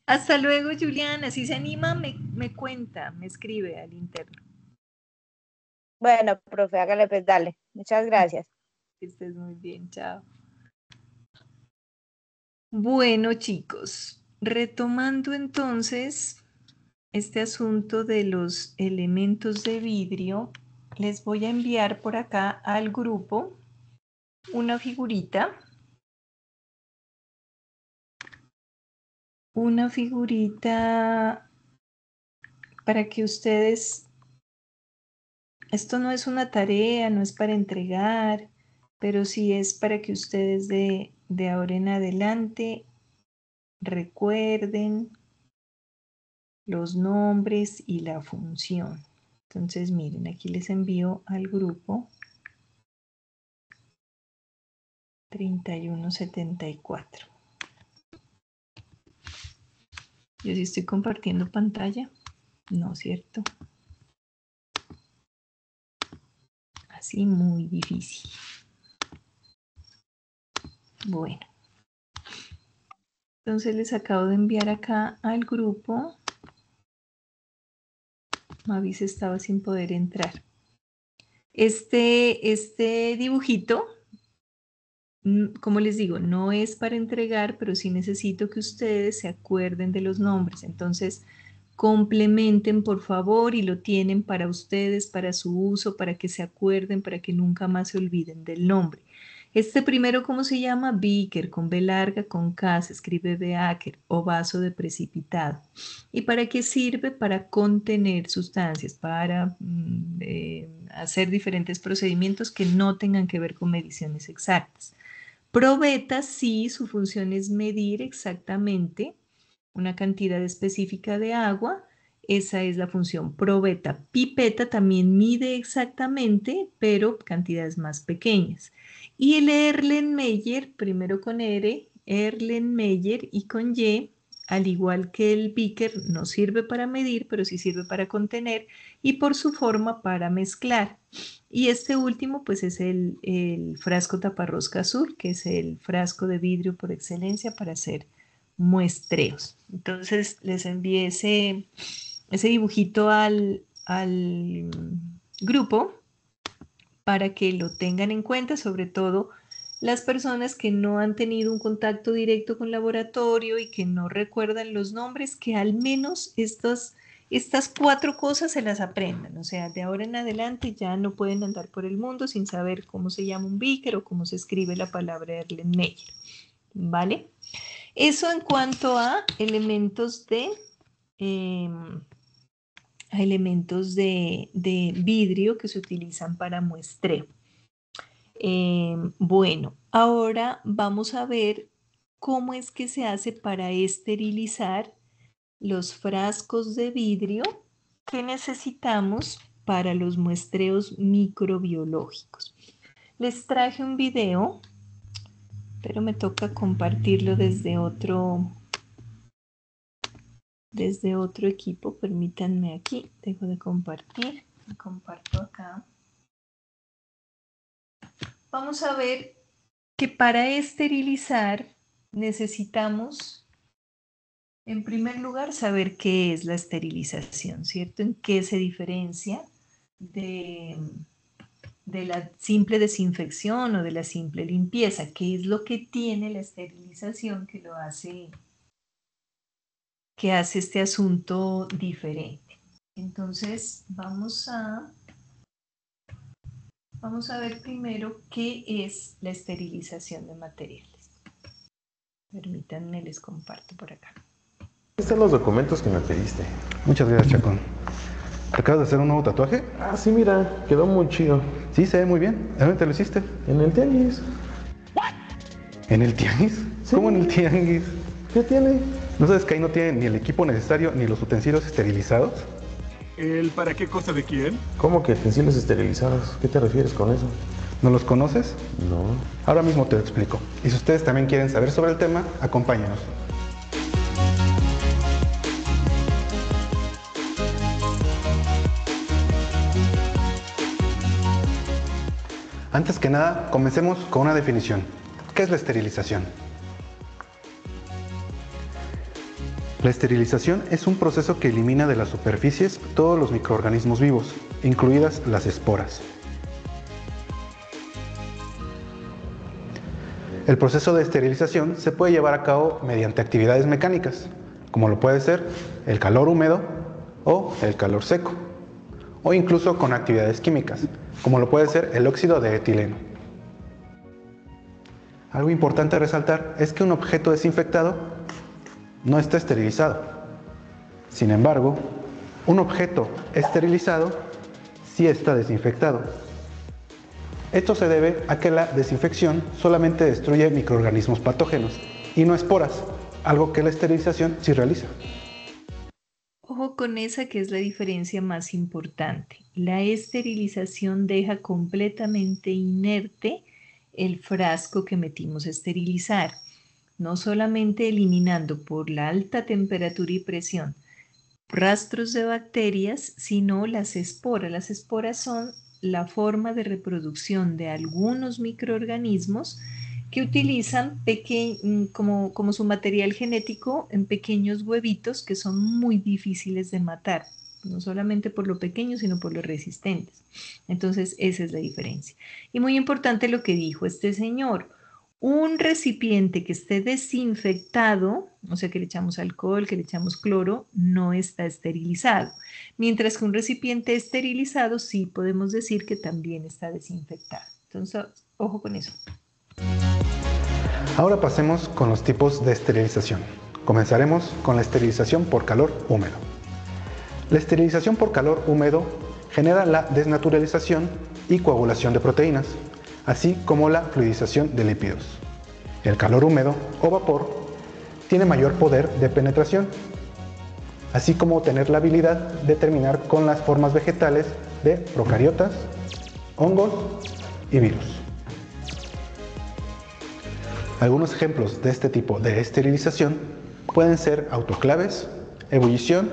Hasta luego, Juliana. Si se anima, me cuenta, me escribe al interno. Bueno, profe, hágale pues, dale. Muchas gracias. Que estés muy bien, chao. Bueno, chicos, retomando entonces este asunto de los elementos de vidrio, les voy a enviar por acá al grupo una figurita. Una figurita para que ustedes, esto no es una tarea, no es para entregar, pero sí es para que ustedes de ahora en adelante recuerden los nombres y la función. Entonces, miren, aquí les envío al grupo 3174. Yo sí estoy compartiendo pantalla. No, ¿cierto? Así muy difícil. Bueno. Entonces les acabo de enviar acá al grupo. Mavis estaba sin poder entrar. Este dibujito, como les digo, no es para entregar, pero sí necesito que ustedes se acuerden de los nombres. Entonces, complementen por favor y lo tienen para ustedes, para su uso, para que se acuerden, para que nunca más se olviden del nombre. Este primero, ¿cómo se llama? Beaker, con B larga, con K, se escribe beaker, o vaso de precipitado. ¿Y para qué sirve? Para contener sustancias, para hacer diferentes procedimientos que no tengan que ver con mediciones exactas. Probeta, sí, su función es medir exactamente una cantidad específica de agua. Esa es la función probeta. Pipeta también mide exactamente, pero cantidades más pequeñas. Y el Erlenmeyer, primero con R, Erlenmeyer y con Y, al igual que el beaker, no sirve para medir, pero sí sirve para contener y por su forma para mezclar. Y este último, pues es el frasco taparrosca azul, que es el frasco de vidrio por excelencia para hacer muestreos. Entonces les envié ese dibujito al grupo para que lo tengan en cuenta, sobre todo las personas que no han tenido un contacto directo con laboratorio y que no recuerdan los nombres, que al menos estas 4 cosas se las aprendan. O sea, de ahora en adelante ya no pueden andar por el mundo sin saber cómo se llama un beaker o cómo se escribe la palabra Erlenmeyer. ¿Vale? Eso en cuanto a elementos de vidrio que se utilizan para muestreo. Bueno, ahora vamos a ver cómo es que se hace para esterilizar los frascos de vidrio que necesitamos para los muestreos microbiológicos. Les traje un video, pero me toca compartirlo desde otro equipo. Permítanme aquí, dejo de compartir, me comparto acá. Vamos a ver que para esterilizar necesitamos, en primer lugar, saber qué es la esterilización, ¿cierto? En qué se diferencia de la simple desinfección o de la simple limpieza, qué es lo que tiene la esterilización que lo hace, que hace este asunto diferente. Entonces, vamos a ver primero qué es la esterilización de materiales. Permítanme, les comparto por acá. Aquí están los documentos que me pediste. Muchas gracias, Chacón. ¿Te acabas de hacer un nuevo tatuaje? Ah, sí, mira, quedó muy chido. Sí, se ve muy bien. ¿En dónde te lo hiciste? En el tianguis. ¿En el tianguis? Sí. ¿Cómo en el tianguis? ¿Qué tiene? ¿No sabes que ahí no tienen ni el equipo necesario ni los utensilios esterilizados? ¿El para qué cosa de quién? ¿Cómo que utensilios esterilizados? ¿Qué te refieres con eso? ¿No los conoces? No. Ahora mismo te lo explico. Y si ustedes también quieren saber sobre el tema, acompáñenos. Antes que nada, comencemos con una definición. ¿Qué es la esterilización? La esterilización es un proceso que elimina de las superficies todos los microorganismos vivos, incluidas las esporas. El proceso de esterilización se puede llevar a cabo mediante actividades mecánicas, como lo puede ser el calor húmedo o el calor seco, o incluso con actividades químicas, como lo puede ser el óxido de etileno. Algo importante a resaltar es que un objeto desinfectado no está esterilizado. Sin embargo, un objeto esterilizado sí está desinfectado. Esto se debe a que la desinfección solamente destruye microorganismos patógenos y no esporas, algo que la esterilización sí realiza. Ojo con esa que es la diferencia más importante. La esterilización deja completamente inerte el frasco que metimos a esterilizar, no solamente eliminando por la alta temperatura y presión rastros de bacterias, sino las esporas. Las esporas son la forma de reproducción de algunos microorganismos que utilizan como su material genético en pequeños huevitos que son muy difíciles de matar, no solamente por lo pequeño, sino por lo resistentes. Entonces, esa es la diferencia. Y muy importante lo que dijo este señor. Un recipiente que esté desinfectado, o sea que le echamos alcohol, que le echamos cloro, no está esterilizado. Mientras que un recipiente esterilizado sí podemos decir que también está desinfectado. Entonces, ojo con eso. Ahora pasemos con los tipos de esterilización. Comenzaremos con la esterilización por calor húmedo. La esterilización por calor húmedo genera la desnaturalización y coagulación de proteínas, así como la fluidización de lípidos. El calor húmedo o vapor tiene mayor poder de penetración, así como tener la habilidad de terminar con las formas vegetales de procariotas, hongos y virus. Algunos ejemplos de este tipo de esterilización pueden ser autoclaves, ebullición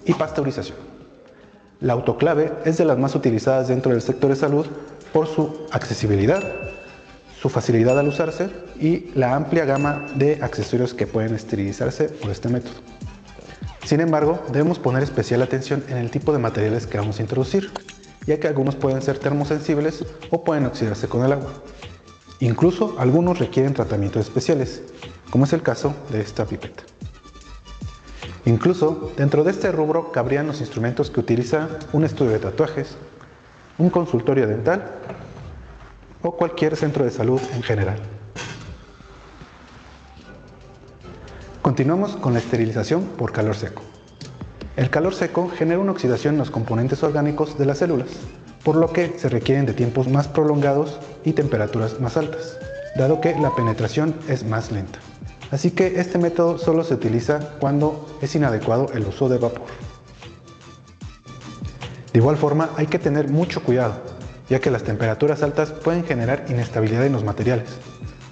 y pasteurización. La autoclave es de las más utilizadas dentro del sector de salud por su accesibilidad, su facilidad al usarse y la amplia gama de accesorios que pueden esterilizarse por este método. Sin embargo, debemos poner especial atención en el tipo de materiales que vamos a introducir, ya que algunos pueden ser termosensibles o pueden oxidarse con el agua. Incluso algunos requieren tratamientos especiales, como es el caso de esta pipeta. Incluso dentro de este rubro cabrían los instrumentos que utiliza un estudio de tatuajes, un consultorio dental o cualquier centro de salud en general. Continuamos con la esterilización por calor seco. El calor seco genera una oxidación en los componentes orgánicos de las células, por lo que se requieren de tiempos más prolongados y temperaturas más altas, dado que la penetración es más lenta. Así que este método solo se utiliza cuando es inadecuado el uso de vapor. De igual forma, hay que tener mucho cuidado, ya que las temperaturas altas pueden generar inestabilidad en los materiales.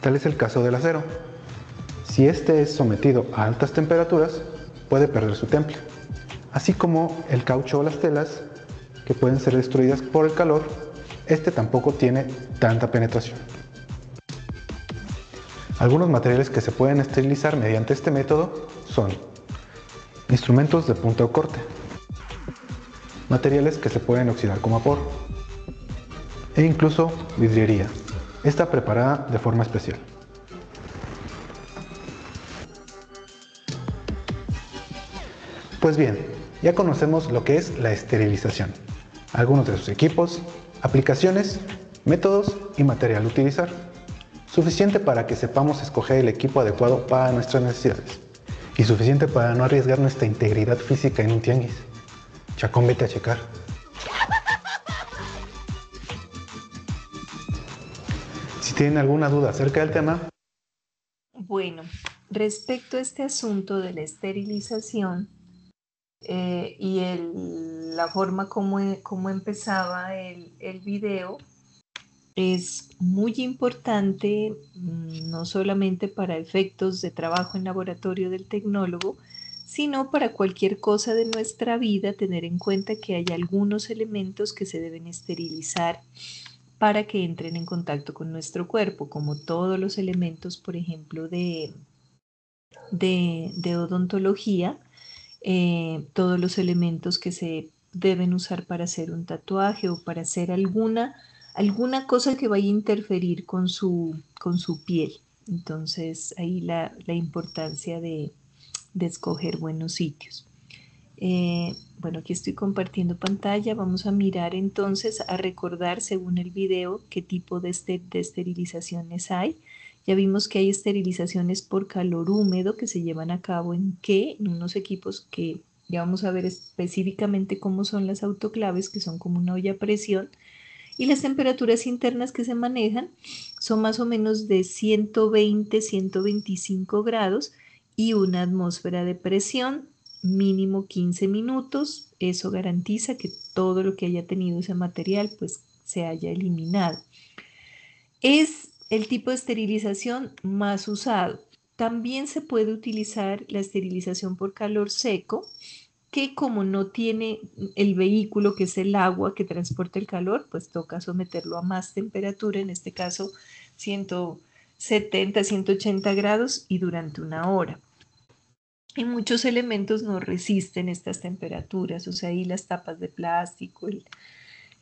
Tal es el caso del acero. Si este es sometido a altas temperaturas, puede perder su temple, así como el caucho o las telas, que pueden ser destruidas por el calor. Este tampoco tiene tanta penetración. Algunos materiales que se pueden esterilizar mediante este método son instrumentos de punta o corte, materiales que se pueden oxidar con vapor e incluso vidriería, esta preparada de forma especial. Pues bien, ya conocemos lo que es la esterilización, algunos de sus equipos, aplicaciones, métodos y material a utilizar. Suficiente para que sepamos escoger el equipo adecuado para nuestras necesidades y suficiente para no arriesgar nuestra integridad física en un tianguis. Chacón, vete a checar. Si tienen alguna duda acerca del tema. Bueno, respecto a este asunto de la esterilización y la forma como empezaba el video, es muy importante, no solamente para efectos de trabajo en laboratorio del tecnólogo, sino para cualquier cosa de nuestra vida, tener en cuenta que hay algunos elementos que se deben esterilizar para que entren en contacto con nuestro cuerpo, como todos los elementos, por ejemplo, de de odontología, todos los elementos que se deben usar para hacer un tatuaje o para hacer alguna cosa que vaya a interferir con su piel. Entonces, ahí la importancia de escoger buenos sitios. Bueno, aquí estoy compartiendo pantalla. Vamos a mirar entonces, a recordar según el video qué tipo de esterilizaciones hay. Ya vimos que hay esterilizaciones por calor húmedo que se llevan a cabo en unos equipos que ya vamos a ver específicamente cómo son las autoclaves, que son como una olla a presión. Y las temperaturas internas que se manejan son más o menos de 120, 125 grados y una atmósfera de presión mínimo 15 minutos. Eso garantiza que todo lo que haya tenido ese material pues se haya eliminado. Es el tipo de esterilización más usado. También se puede utilizar la esterilización por calor seco, que como no tiene el vehículo que es el agua que transporta el calor, pues toca someterlo a más temperatura, en este caso 170, 180 grados y durante una hora. Y muchos elementos no resisten estas temperaturas, o sea, ahí las tapas de plástico,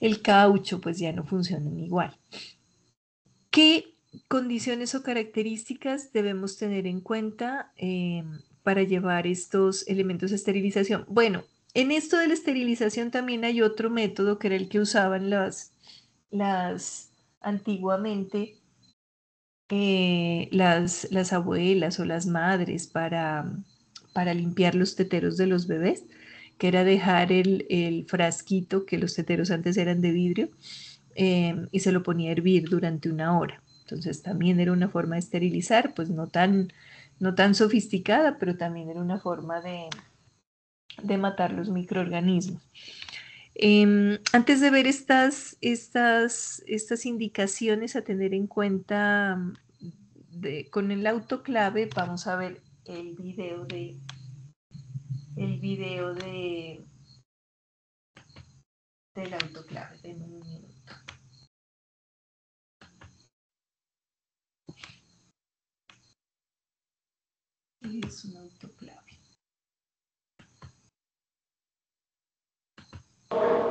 el caucho, pues ya no funcionan igual. ¿Qué condiciones o características debemos tener en cuenta para llevar estos elementos de esterilización? Bueno, en esto de la esterilización también hay otro método que era el que usaban las antiguamente las abuelas o las madres para limpiar los teteros de los bebés, que era dejar el frasquito, que los teteros antes eran de vidrio, y se lo ponía a hervir durante una hora. Entonces también era una forma de esterilizar, pues no tan sofisticada, pero también era una forma de matar los microorganismos. Antes de ver estas indicaciones a tener en cuenta con el autoclave, vamos a ver el video del autoclave. Denme un minuto. Es un autoclave.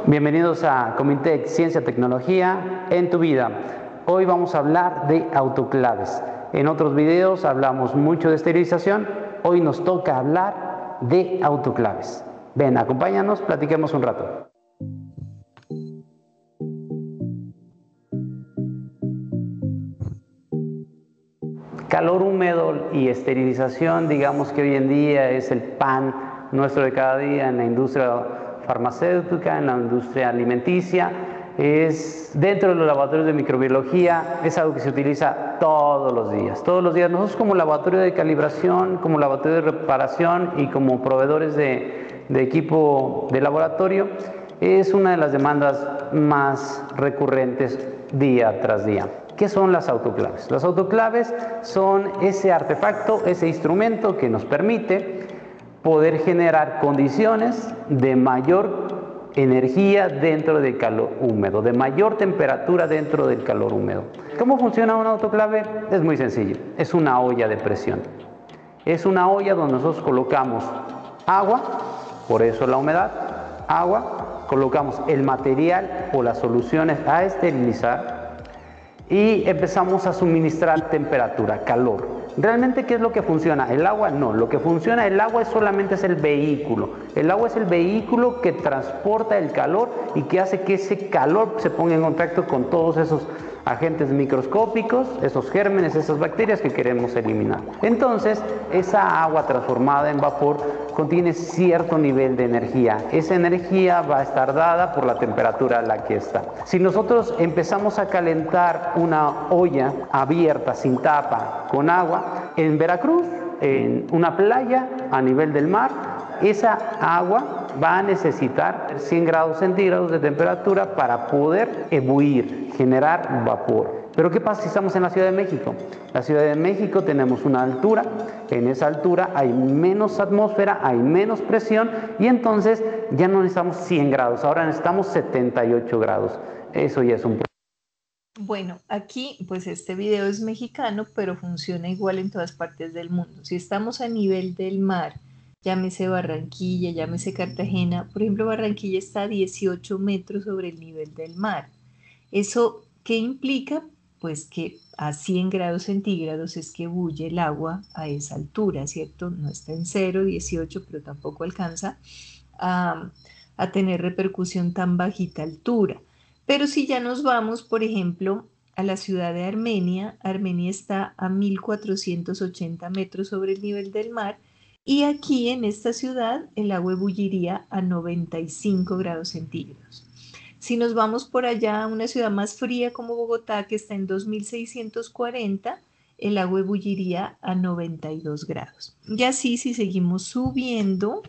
Bienvenidos a Comitec Ciencia Tecnología en tu vida. Hoy vamos a hablar de autoclaves. En otros videos hablamos mucho de esterilización. Hoy nos toca hablar de autoclaves. Ven, acompáñanos, platiquemos un rato. Calor húmedo y esterilización, digamos que hoy en día es el pan nuestro de cada día en la industria farmacéutica, en la industria alimenticia, es dentro de los laboratorios de microbiología, es algo que se utiliza todos los días. Todos los días nosotros como laboratorio de calibración, como laboratorio de reparación y como proveedores de equipo de laboratorio, es una de las demandas más recurrentes día tras día. ¿Qué son las autoclaves? Las autoclaves son ese artefacto, ese instrumento que nos permite poder generar condiciones de mayor energía dentro del calor húmedo, de mayor temperatura dentro del calor húmedo. ¿Cómo funciona una autoclave? Es muy sencillo, es una olla de presión. Es una olla donde nosotros colocamos agua, por eso la humedad, agua, colocamos el material o las soluciones a esterilizar y empezamos a suministrar temperatura, calor. ¿Realmente qué es lo que funciona? ¿El agua? No, lo que funciona, el agua solamente es el vehículo. El agua es el vehículo que transporta el calor y que hace que ese calor se ponga en contacto con todos esos agentes microscópicos, esos gérmenes, esas bacterias que queremos eliminar. Entonces, esa agua transformada en vapor contiene cierto nivel de energía. Esa energía va a estar dada por la temperatura a la que está. Si nosotros empezamos a calentar una olla abierta, sin tapa, con agua, en Veracruz, en una playa a nivel del mar, esa agua va a necesitar 100 grados centígrados de temperatura para poder ebullir, generar vapor. Pero ¿qué pasa si estamos en la Ciudad de México? La Ciudad de México tenemos una altura, en esa altura hay menos atmósfera, hay menos presión y entonces ya no necesitamos 100 grados, ahora necesitamos 78 grados. Eso ya es un problema. Bueno, aquí pues este video es mexicano, pero funciona igual en todas partes del mundo. Si estamos a nivel del mar, llámese Barranquilla, llámese Cartagena, por ejemplo, Barranquilla está a 18 metros sobre el nivel del mar. ¿Eso qué implica? Pues que a 100 grados centígrados es que bulle el agua a esa altura, ¿cierto? No está en 0, 18, pero tampoco alcanza a, a tener repercusión tan bajita altura. Pero si ya nos vamos, por ejemplo, a la ciudad de Armenia, Armenia está a 1480 metros sobre el nivel del mar y aquí en esta ciudad el agua ebulliría a 95 grados centígrados. Si nos vamos por allá a una ciudad más fría como Bogotá, que está en 2640, el agua ebulliría a 92 grados. Y así si seguimos subiendo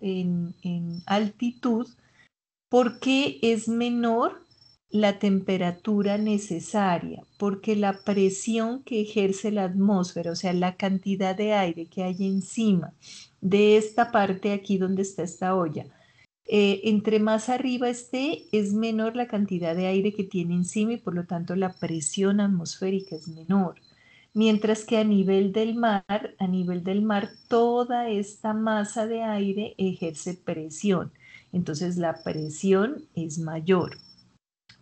en altitud, ¿por qué es menor la temperatura necesaria? Porque la presión que ejerce la atmósfera, o sea, la cantidad de aire que hay encima de esta parte aquí donde está esta olla, entre más arriba esté, es menor la cantidad de aire que tiene encima y por lo tanto la presión atmosférica es menor. Mientras que a nivel del mar, toda esta masa de aire ejerce presión. Entonces la presión es mayor.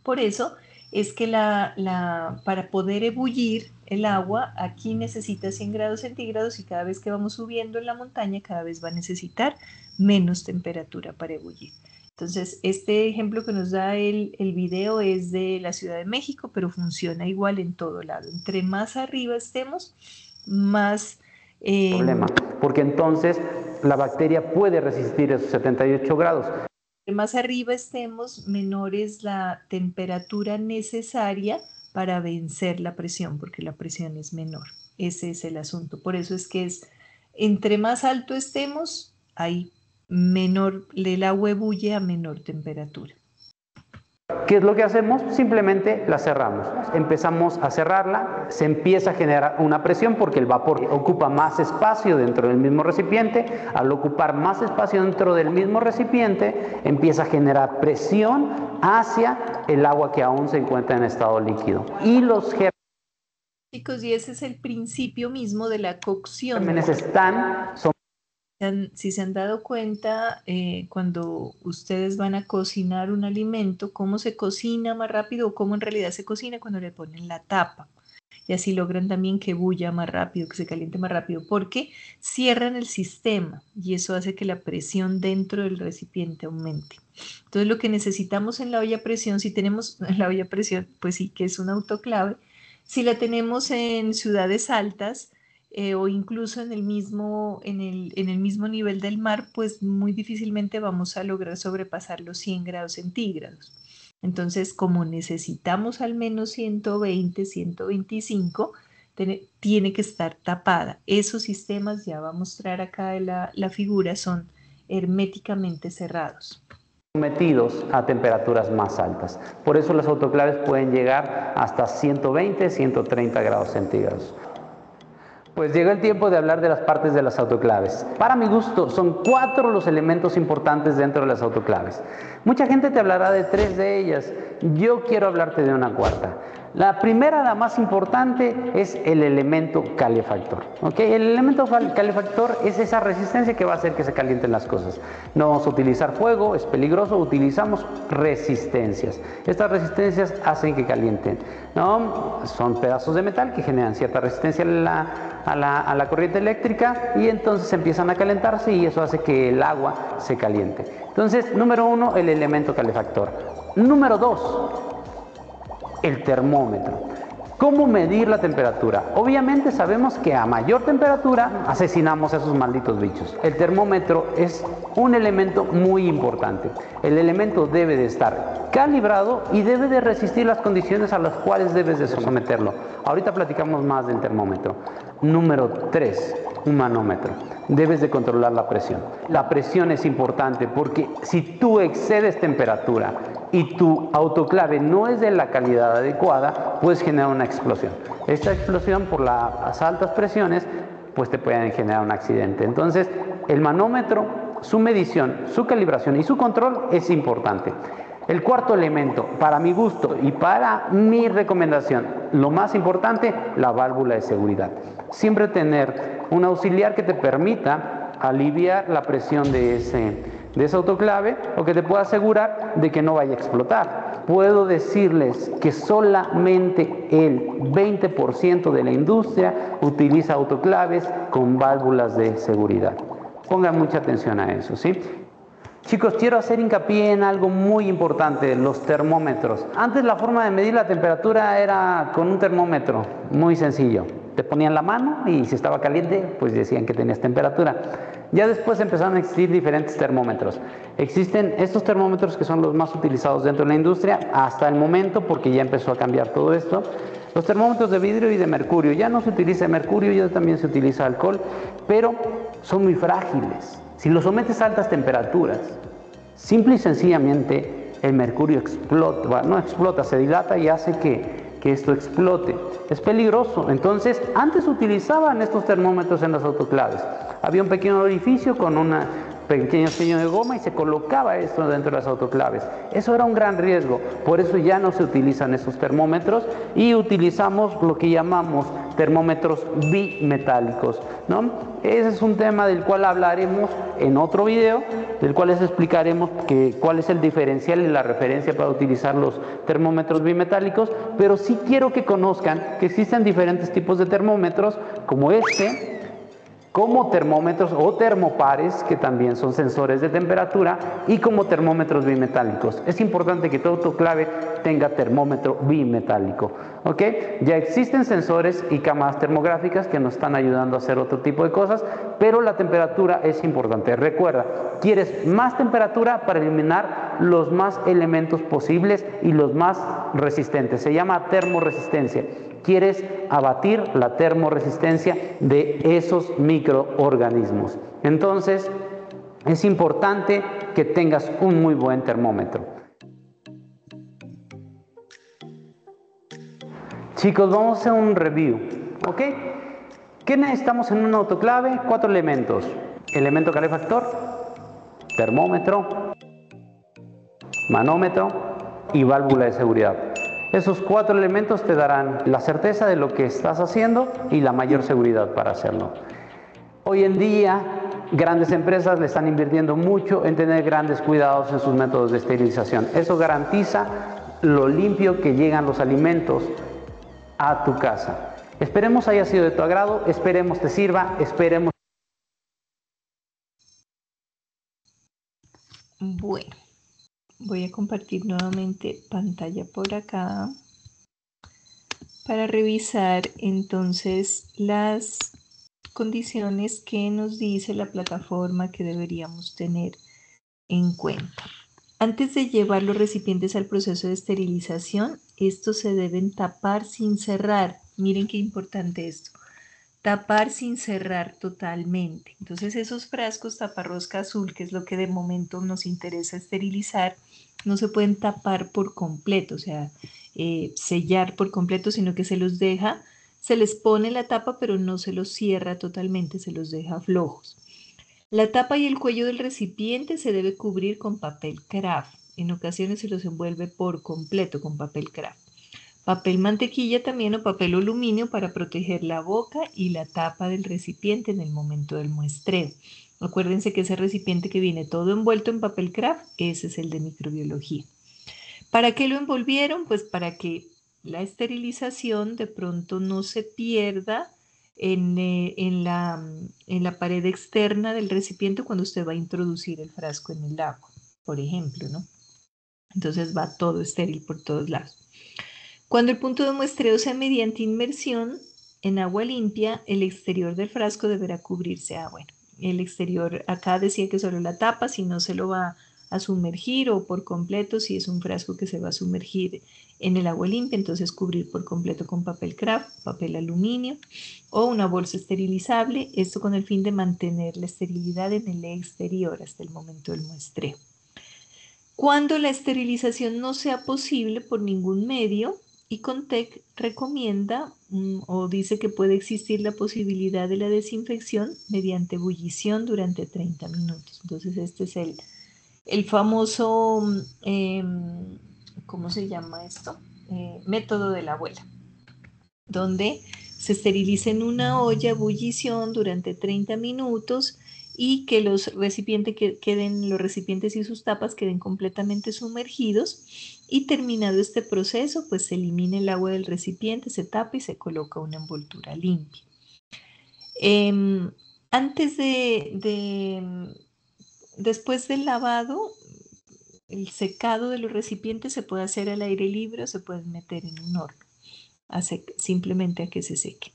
Por eso es que para poder ebullir el agua, aquí necesita 100 grados centígrados y cada vez que vamos subiendo en la montaña, cada vez va a necesitar menos temperatura para ebullir. Entonces, este ejemplo que nos da el video es de la Ciudad de México, pero funciona igual en todo lado. Entre más arriba estemos, más... Problema, porque entonces la bacteria puede resistir esos 78 grados. Más arriba estemos, menor es la temperatura necesaria para vencer la presión, porque la presión es menor. Ese es el asunto. Por eso es que entre más alto estemos, hay menor, el agua ebulle a menor temperatura. ¿Qué es lo que hacemos? Simplemente la cerramos. Empezamos a cerrarla, se empieza a generar una presión porque el vapor ocupa más espacio dentro del mismo recipiente. Al ocupar más espacio dentro del mismo recipiente, empieza a generar presión hacia el agua que aún se encuentra en estado líquido. Y los Chicos, y ese es el principio mismo de la cocción. gérmenes Si se han dado cuenta, cuando ustedes van a cocinar un alimento, cómo se cocina más rápido o cómo en realidad se cocina cuando le ponen la tapa. Y así logran también que bulla más rápido, que se caliente más rápido, porque cierran el sistema y eso hace que la presión dentro del recipiente aumente. Entonces lo que necesitamos en la olla a presión, si tenemos la olla a presión, pues sí que es un autoclave. Si la tenemos en ciudades altas, o incluso en el mismo nivel del mar, pues muy difícilmente vamos a lograr sobrepasar los 100 grados centígrados. Entonces, como necesitamos al menos 120, 125, tiene que estar tapada. Esos sistemas, ya va a mostrar acá la figura, son herméticamente cerrados. Sometidos a temperaturas más altas. Por eso las autoclaves pueden llegar hasta 120, 130 grados centígrados. Pues llegó el tiempo de hablar de las partes de las autoclaves. Para mi gusto, son 4 los elementos importantes dentro de las autoclaves. Mucha gente te hablará de 3 de ellas. Yo quiero hablarte de una 4. La primera, la más importante, es el elemento calefactor. ¿Okay? El elemento calefactor es esa resistencia que va a hacer que se calienten las cosas. No vamos a utilizar fuego, es peligroso, utilizamos resistencias. Estas resistencias hacen que calienten, ¿no? Son pedazos de metal que generan cierta resistencia a la corriente eléctrica y entonces empiezan a calentarse y eso hace que el agua se caliente. Entonces, número 1, el elemento calefactor. Número 2, el termómetro. ¿Cómo medir la temperatura? Obviamente sabemos que a mayor temperatura asesinamos a esos malditos bichos. El termómetro es un elemento muy importante. El elemento debe de estar calibrado y debe de resistir las condiciones a las cuales debes de someterlo. Ahorita platicamos más del termómetro. Número 3, un manómetro. Debes de controlar la presión. La presión es importante porque si tú excedes temperatura y tu autoclave no es de la calidad adecuada, puedes generar una explosión. Esta explosión por las altas presiones, pues te pueden generar un accidente. Entonces, el manómetro, su medición, su calibración y su control es importante. El cuarto elemento, para mi gusto y para mi recomendación, lo más importante, la válvula de seguridad. Siempre tener un auxiliar que te permita aliviar la presión de ese autoclave o que te pueda asegurar de que no vaya a explotar. Puedo decirles que solamente el 20% de la industria utiliza autoclaves con válvulas de seguridad. Pongan mucha atención a eso, ¿sí? Chicos, quiero hacer hincapié en algo muy importante, los termómetros. Antes la forma de medir la temperatura era con un termómetro, muy sencillo. Te ponían la mano y si estaba caliente, pues decían que tenías temperatura. Ya después empezaron a existir diferentes termómetros. Existen estos termómetros que son los más utilizados dentro de la industria hasta el momento, porque ya empezó a cambiar todo esto. Los termómetros de vidrio y de mercurio. Ya no se utiliza mercurio, ya también se utiliza alcohol, pero son muy frágiles. Si lo sometes a altas temperaturas, simple y sencillamente el mercurio explota, no explota, se dilata y hace que esto explote. Es peligroso. Entonces, antes utilizaban estos termómetros en las autoclaves. Había un pequeño orificio con una pequeño sello de goma y se colocaba esto dentro de las autoclaves. Eso era un gran riesgo, por eso ya no se utilizan esos termómetros y utilizamos lo que llamamos termómetros bimetálicos, ¿no? Ese es un tema del cual hablaremos en otro video, del cual les explicaremos cuál es el diferencial y la referencia para utilizar los termómetros bimetálicos, pero sí quiero que conozcan que existen diferentes tipos de termómetros como este, como termómetros o termopares, que también son sensores de temperatura, y como termómetros bimetálicos. Es importante que tu autoclave tenga termómetro bimetálico, ¿ok? Ya existen sensores y cámaras termográficas que nos están ayudando a hacer otro tipo de cosas, pero la temperatura es importante. Recuerda, quieres más temperatura para eliminar los más elementos posibles y los más resistentes. Se llama termoresistencia. Quieres abatir la termoresistencia de esos microorganismos. Entonces, es importante que tengas un muy buen termómetro. Chicos, vamos a hacer un review, ¿ok? ¿Qué necesitamos en un autoclave? 4 elementos. Elemento calefactor, termómetro, manómetro y válvula de seguridad. Esos 4 elementos te darán la certeza de lo que estás haciendo y la mayor seguridad para hacerlo. Hoy en día, grandes empresas le están invirtiendo mucho en tener grandes cuidados en sus métodos de esterilización. Eso garantiza lo limpio que llegan los alimentos a tu casa. Esperemos haya sido de tu agrado, esperemos te sirva, esperemos. Bueno. Voy a compartir nuevamente pantalla por acá para revisar entonces las condiciones que nos dice la plataforma que deberíamos tener en cuenta. Antes de llevar los recipientes al proceso de esterilización, estos se deben tapar sin cerrar. Miren qué importante esto. Tapar sin cerrar totalmente. Entonces esos frascos taparrosca azul, que es lo que de momento nos interesa esterilizar, no se pueden tapar por completo, o sea, sellar por completo, sino que se los deja, se les pone la tapa, pero no se los cierra totalmente, se los deja flojos. La tapa y el cuello del recipiente se debe cubrir con papel craft. En ocasiones se los envuelve por completo con papel craft. Papel mantequilla también o papel aluminio para proteger la boca y la tapa del recipiente en el momento del muestreo. Acuérdense que ese recipiente que viene todo envuelto en papel craft, ese es el de microbiología. ¿Para qué lo envolvieron? Pues para que la esterilización de pronto no se pierda en la pared externa del recipiente cuando usted va a introducir el frasco en el agua, por ejemplo, ¿no? Entonces va todo estéril por todos lados. Cuando el punto de muestreo sea mediante inmersión en agua limpia, el exterior del frasco deberá cubrirse. Bueno, el exterior, acá decía que solo la tapa, si no se lo va a sumergir o por completo, si es un frasco que se va a sumergir en el agua limpia, entonces cubrir por completo con papel craft, papel aluminio o una bolsa esterilizable, esto con el fin de mantener la esterilidad en el exterior hasta el momento del muestreo. Cuando la esterilización no sea posible por ningún medio, Icontec recomienda o dice que puede existir la posibilidad de la desinfección mediante ebullición durante 30 minutos. Entonces este es el famoso, ¿cómo se llama esto? Método de la abuela, donde se esteriliza en una olla a ebullición durante 30 minutos y que los recipientes y sus tapas queden completamente sumergidos, y terminado este proceso, pues se elimina el agua del recipiente, se tapa y se coloca una envoltura limpia. Antes después del lavado, el secado de los recipientes se puede hacer al aire libre o se pueden meter en un horno, simplemente a que se seque.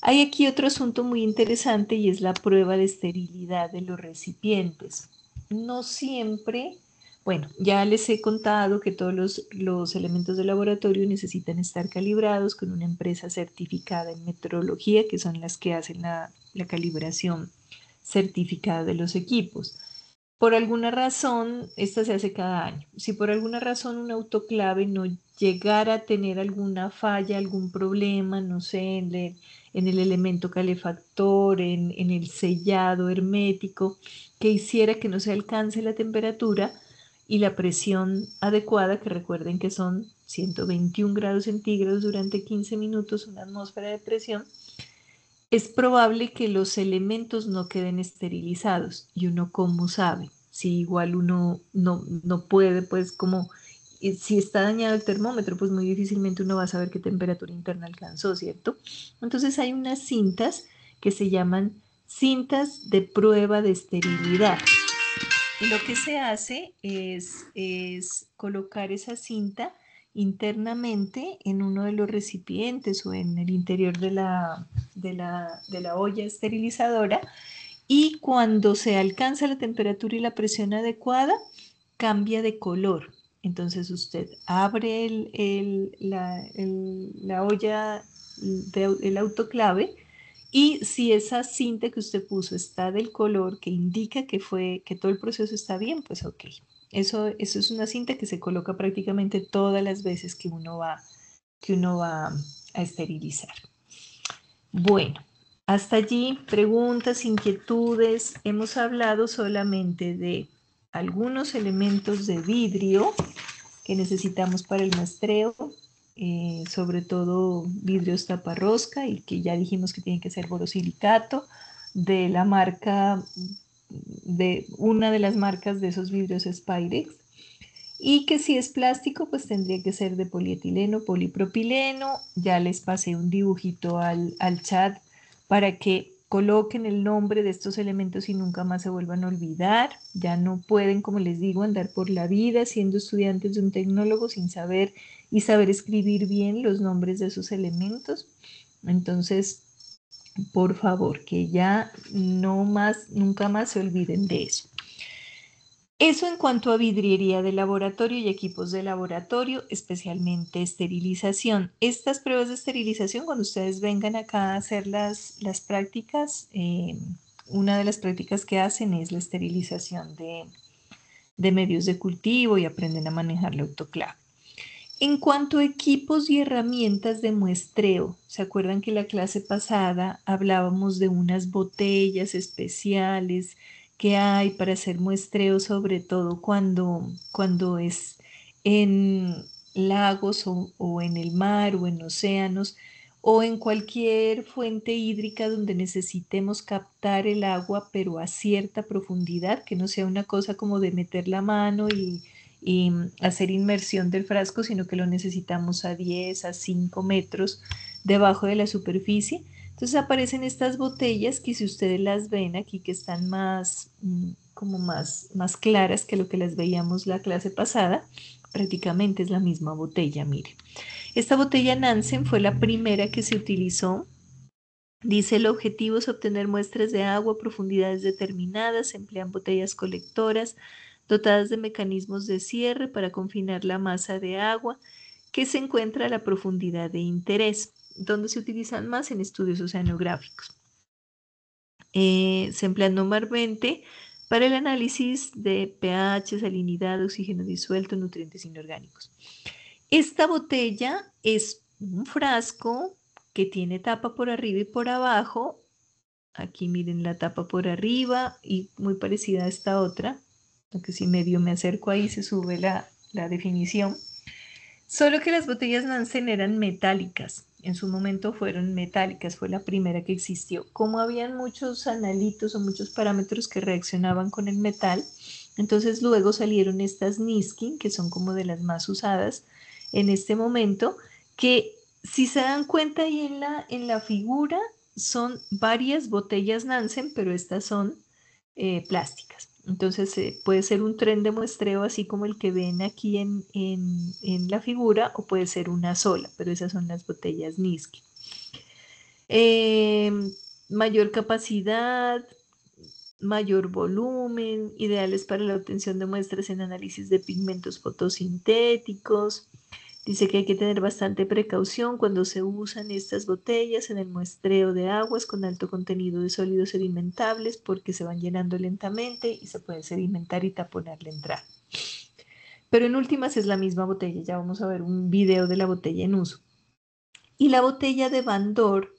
Hay aquí otro asunto muy interesante y es la prueba de esterilidad de los recipientes. No siempre, bueno, ya les he contado que todos los elementos de laboratorio necesitan estar calibrados con una empresa certificada en metrología, que son las que hacen la calibración certificada de los equipos. Por alguna razón, esta se hace cada año. Si por alguna razón un autoclave no llegara a tener alguna falla, algún problema, no sé, en el elemento calefactor, en el sellado hermético, que hiciera que no se alcance la temperatura y la presión adecuada, que recuerden que son 121 grados centígrados durante 15 minutos, una atmósfera de presión, es probable que los elementos no queden esterilizados. ¿Y uno cómo sabe? Si igual uno no puede, pues como, si está dañado el termómetro, pues muy difícilmente uno va a saber qué temperatura interna alcanzó, ¿cierto? Entonces hay unas cintas que se llaman cintas de prueba de esterilidad. Y lo que se hace es colocar esa cinta internamente en uno de los recipientes o en el interior de la olla esterilizadora, y cuando se alcanza la temperatura y la presión adecuada, cambia de color. Entonces usted abre la olla del autoclave, y si esa cinta que usted puso está del color que indica que todo el proceso está bien, pues ok. Eso es una cinta que se coloca prácticamente todas las veces que uno va a esterilizar. Bueno, hasta allí preguntas, inquietudes. Hemos hablado solamente de algunos elementos de vidrio que necesitamos para el muestreo, sobre todo vidrios taparrosca, y que ya dijimos que tiene que ser borosilicato, de la marca, de una de las marcas de esos vidrios es Pyrex, y que si es plástico pues tendría que ser de polietileno, polipropileno. Ya les pasé un dibujito al chat para que coloquen el nombre de estos elementos y nunca más se vuelvan a olvidar. Ya no pueden, como les digo, andar por la vida siendo estudiantes de un tecnólogo sin saber y saber escribir bien los nombres de esos elementos. Entonces, por favor, que ya nunca más se olviden de eso. Eso en cuanto a vidriería de laboratorio y equipos de laboratorio, especialmente esterilización. Estas pruebas de esterilización, cuando ustedes vengan acá a hacer las prácticas, una de las prácticas que hacen es la esterilización de medios de cultivo y aprenden a manejar la autoclave. En cuanto a equipos y herramientas de muestreo, ¿se acuerdan que la clase pasada hablábamos de unas botellas especiales que hay para hacer muestreo, sobre todo cuando es en lagos o en el mar o en océanos o en cualquier fuente hídrica donde necesitemos captar el agua pero a cierta profundidad, que no sea una cosa como de meter la mano y hacer inmersión del frasco, sino que lo necesitamos a 10, a 5 metros debajo de la superficie? Entonces aparecen estas botellas que, si ustedes las ven aquí, que están como más claras que lo que las veíamos la clase pasada, prácticamente es la misma botella, mire. Esta botella Nansen fue la primera que se utilizó. Dice: el objetivo es obtener muestras de agua a profundidades determinadas. Se emplean botellas colectoras dotadas de mecanismos de cierre para confinar la masa de agua que se encuentra a la profundidad de interés, donde se utilizan más en estudios oceanográficos. Se emplean normalmente para el análisis de pH, salinidad, oxígeno disuelto, nutrientes inorgánicos. Esta botella es un frasco que tiene tapa por arriba y por abajo. Aquí miren la tapa por arriba y muy parecida a esta otra, aunque si medio me acerco ahí se sube la definición. Solo que las botellas Nansen eran metálicas, en su momento fueron metálicas, fue la primera que existió. Como habían muchos analitos o muchos parámetros que reaccionaban con el metal, entonces luego salieron estas Niskin, que son como de las más usadas en este momento, que si se dan cuenta ahí en la figura, son varias botellas Nansen, pero estas son plásticas. Entonces puede ser un tren de muestreo así como el que ven aquí en la figura, o puede ser una sola, pero esas son las botellas Niskin. Mayor capacidad, mayor volumen, ideales para la obtención de muestras en análisis de pigmentos fotosintéticos. Dice que hay que tener bastante precaución cuando se usan estas botellas en el muestreo de aguas con alto contenido de sólidos sedimentables porque se van llenando lentamente y se puede sedimentar y taponar la entrada. Pero en últimas es la misma botella, ya vamos a ver un video de la botella en uso. Y la botella de Van Dor,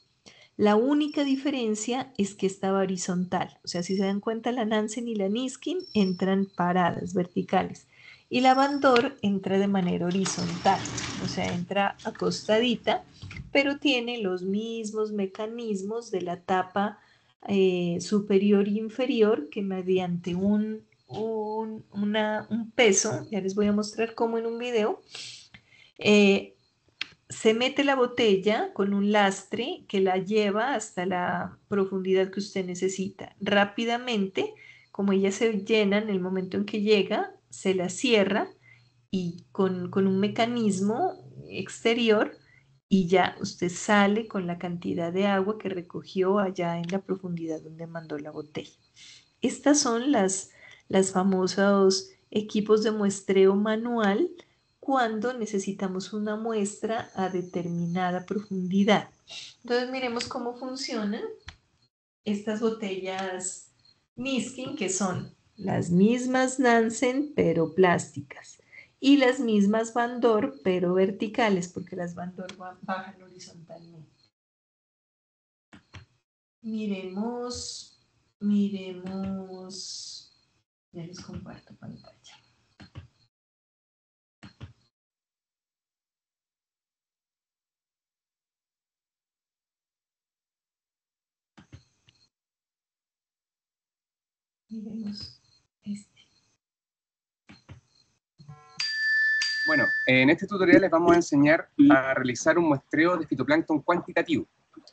la única diferencia es que estaba horizontal, o sea, si se dan cuenta la Nansen y la Niskin entran paradas, verticales. Y la Van Dor entra de manera horizontal, o sea, entra acostadita, pero tiene los mismos mecanismos de la tapa superior e inferior que mediante un peso, ya les voy a mostrar cómo en un video, se mete la botella con un lastre que la lleva hasta la profundidad que usted necesita. Rápidamente, como ella se llena en el momento en que llega, se la cierra y con un mecanismo exterior y ya usted sale con la cantidad de agua que recogió allá en la profundidad donde mandó la botella. Estas son las famosos equipos de muestreo manual cuando necesitamos una muestra a determinada profundidad. Entonces miremos cómo funcionan estas botellas Niskin, que son las mismas Nansen pero plásticas, y las mismas Van Dor pero verticales, porque las Van Dor bajan horizontalmente. Miremos, ya les comparto pantalla. Miremos este. Bueno, en este tutorial les vamos a enseñar a realizar un muestreo de fitoplancton cuantitativo.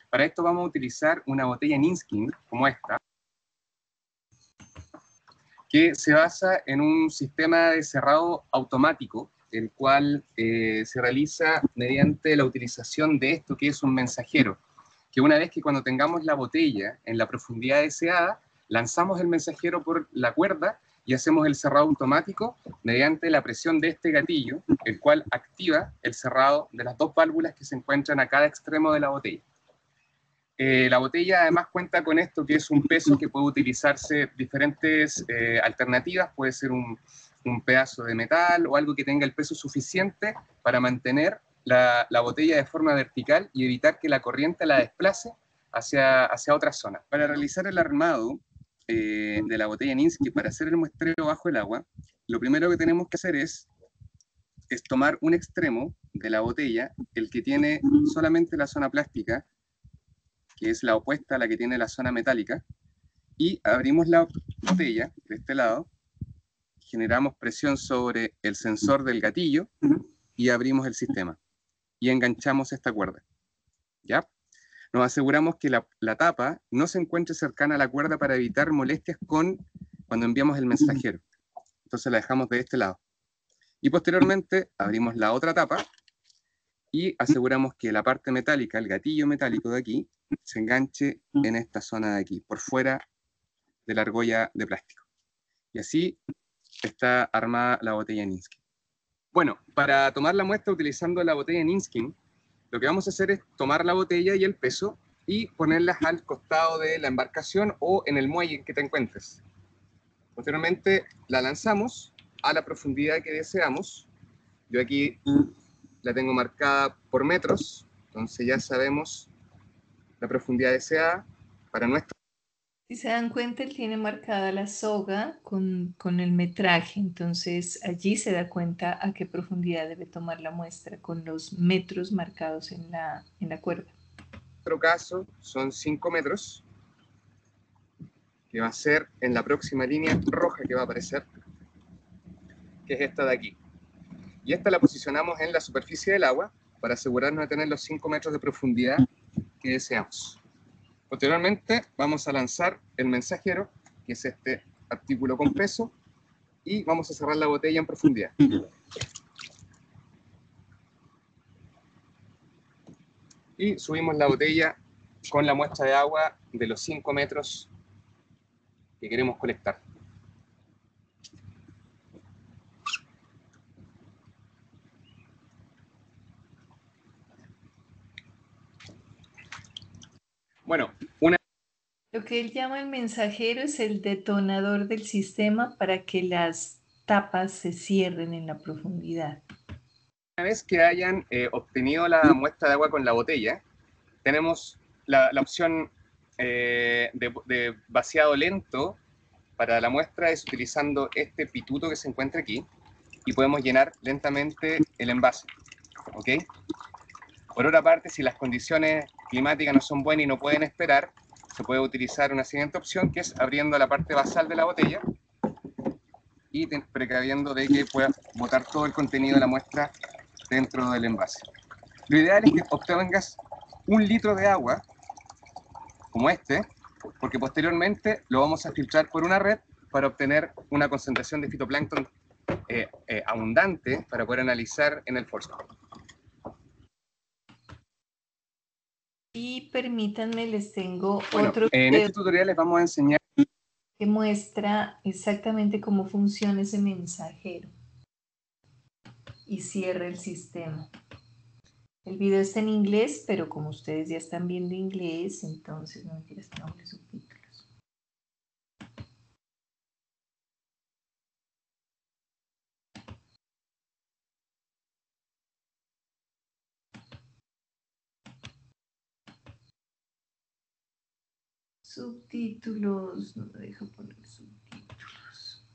Para esto vamos a utilizar una botella Niskin, como esta, que se basa en un sistema de cerrado automático, el cual se realiza mediante la utilización de esto, que es un mensajero, que una vez que cuando tengamos la botella en la profundidad deseada, lanzamos el mensajero por la cuerda y hacemos el cerrado automático mediante la presión de este gatillo, el cual activa el cerrado de las dos válvulas que se encuentran a cada extremo de la botella. La botella además cuenta con esto, que es un peso que puede utilizarse diferentes alternativas, puede ser un pedazo de metal o algo que tenga el peso suficiente para mantener la botella de forma vertical y evitar que la corriente la desplace hacia otra zona. Para realizar el armado de la botella Niskin, para hacer el muestreo bajo el agua, lo primero que tenemos que hacer es tomar un extremo de la botella, el que tiene solamente la zona plástica, que es la opuesta a la que tiene la zona metálica, y abrimos la botella de este lado, generamos presión sobre el sensor del gatillo y abrimos el sistema y enganchamos esta cuerda. ¿Ya? Nos aseguramos que la tapa no se encuentre cercana a la cuerda para evitar molestias cuando enviamos el mensajero. Entonces la dejamos de este lado. Y posteriormente abrimos la otra tapa y aseguramos que la parte metálica, el gatillo metálico de aquí, se enganche en esta zona de aquí, por fuera de la argolla de plástico. Y así está armada la botella Niskin. Bueno, para tomar la muestra utilizando la botella Niskin, lo que vamos a hacer es tomar la botella y el peso y ponerlas al costado de la embarcación o en el muelle en que te encuentres. Posteriormente la lanzamos a la profundidad que deseamos. Yo aquí la tengo marcada por metros, entonces ya sabemos la profundidad deseada para nuestra Si se dan cuenta, él tiene marcada la soga con el metraje, entonces allí se da cuenta a qué profundidad debe tomar la muestra con los metros marcados en la cuerda. En otro caso son 5 metros, que va a ser en la próxima línea roja que va a aparecer, que es esta de aquí. Y esta la posicionamos en la superficie del agua para asegurarnos de tener los 5 metros de profundidad que deseamos. Posteriormente vamos a lanzar el mensajero, que es este artículo con peso, y vamos a cerrar la botella en profundidad. Y subimos la botella con la muestra de agua de los 5 metros que queremos colectar. Bueno, Lo que él llama el mensajero es el detonador del sistema para que las tapas se cierren en la profundidad. Una vez que hayan obtenido la muestra de agua con la botella, tenemos la opción de vaciado lento para la muestra es utilizando este pituto que se encuentra aquí y podemos llenar lentamente el envase, ¿ok? Por otra parte, si las condiciones climáticas no son buenas y no pueden esperar, se puede utilizar una siguiente opción, que es abriendo la parte basal de la botella y precaviendo de que pueda botar todo el contenido de la muestra dentro del envase. Lo ideal es que obtengas 1 litro de agua, como este, porque posteriormente lo vamos a filtrar por una red para obtener una concentración de fitoplancton abundante para poder analizar en el Foursquare. Y permítanme, les tengo Bueno, otro en video este tutorial les vamos a enseñar que muestra exactamente cómo funciona ese mensajero y cierra el sistema. El video está en inglés, pero como ustedes ya están viendo inglés, entonces no mentiras, pongámosle subtítulos. Subtítulos, no me deja poner subtítulos.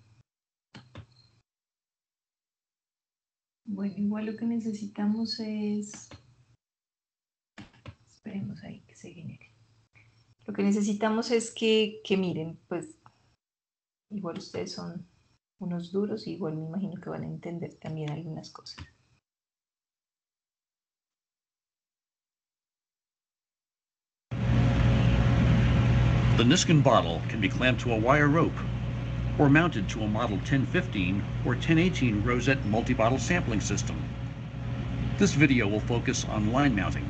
Bueno, igual lo que necesitamos es... Esperemos ahí que se genere. Lo que necesitamos es que miren, pues igual ustedes son unos duros, igual me imagino que van a entender también algunas cosas. The Niskin bottle can be clamped to a wire rope or mounted to a Model 1015 or 1018 Rosette multi-bottle sampling system. This video will focus on line mounting.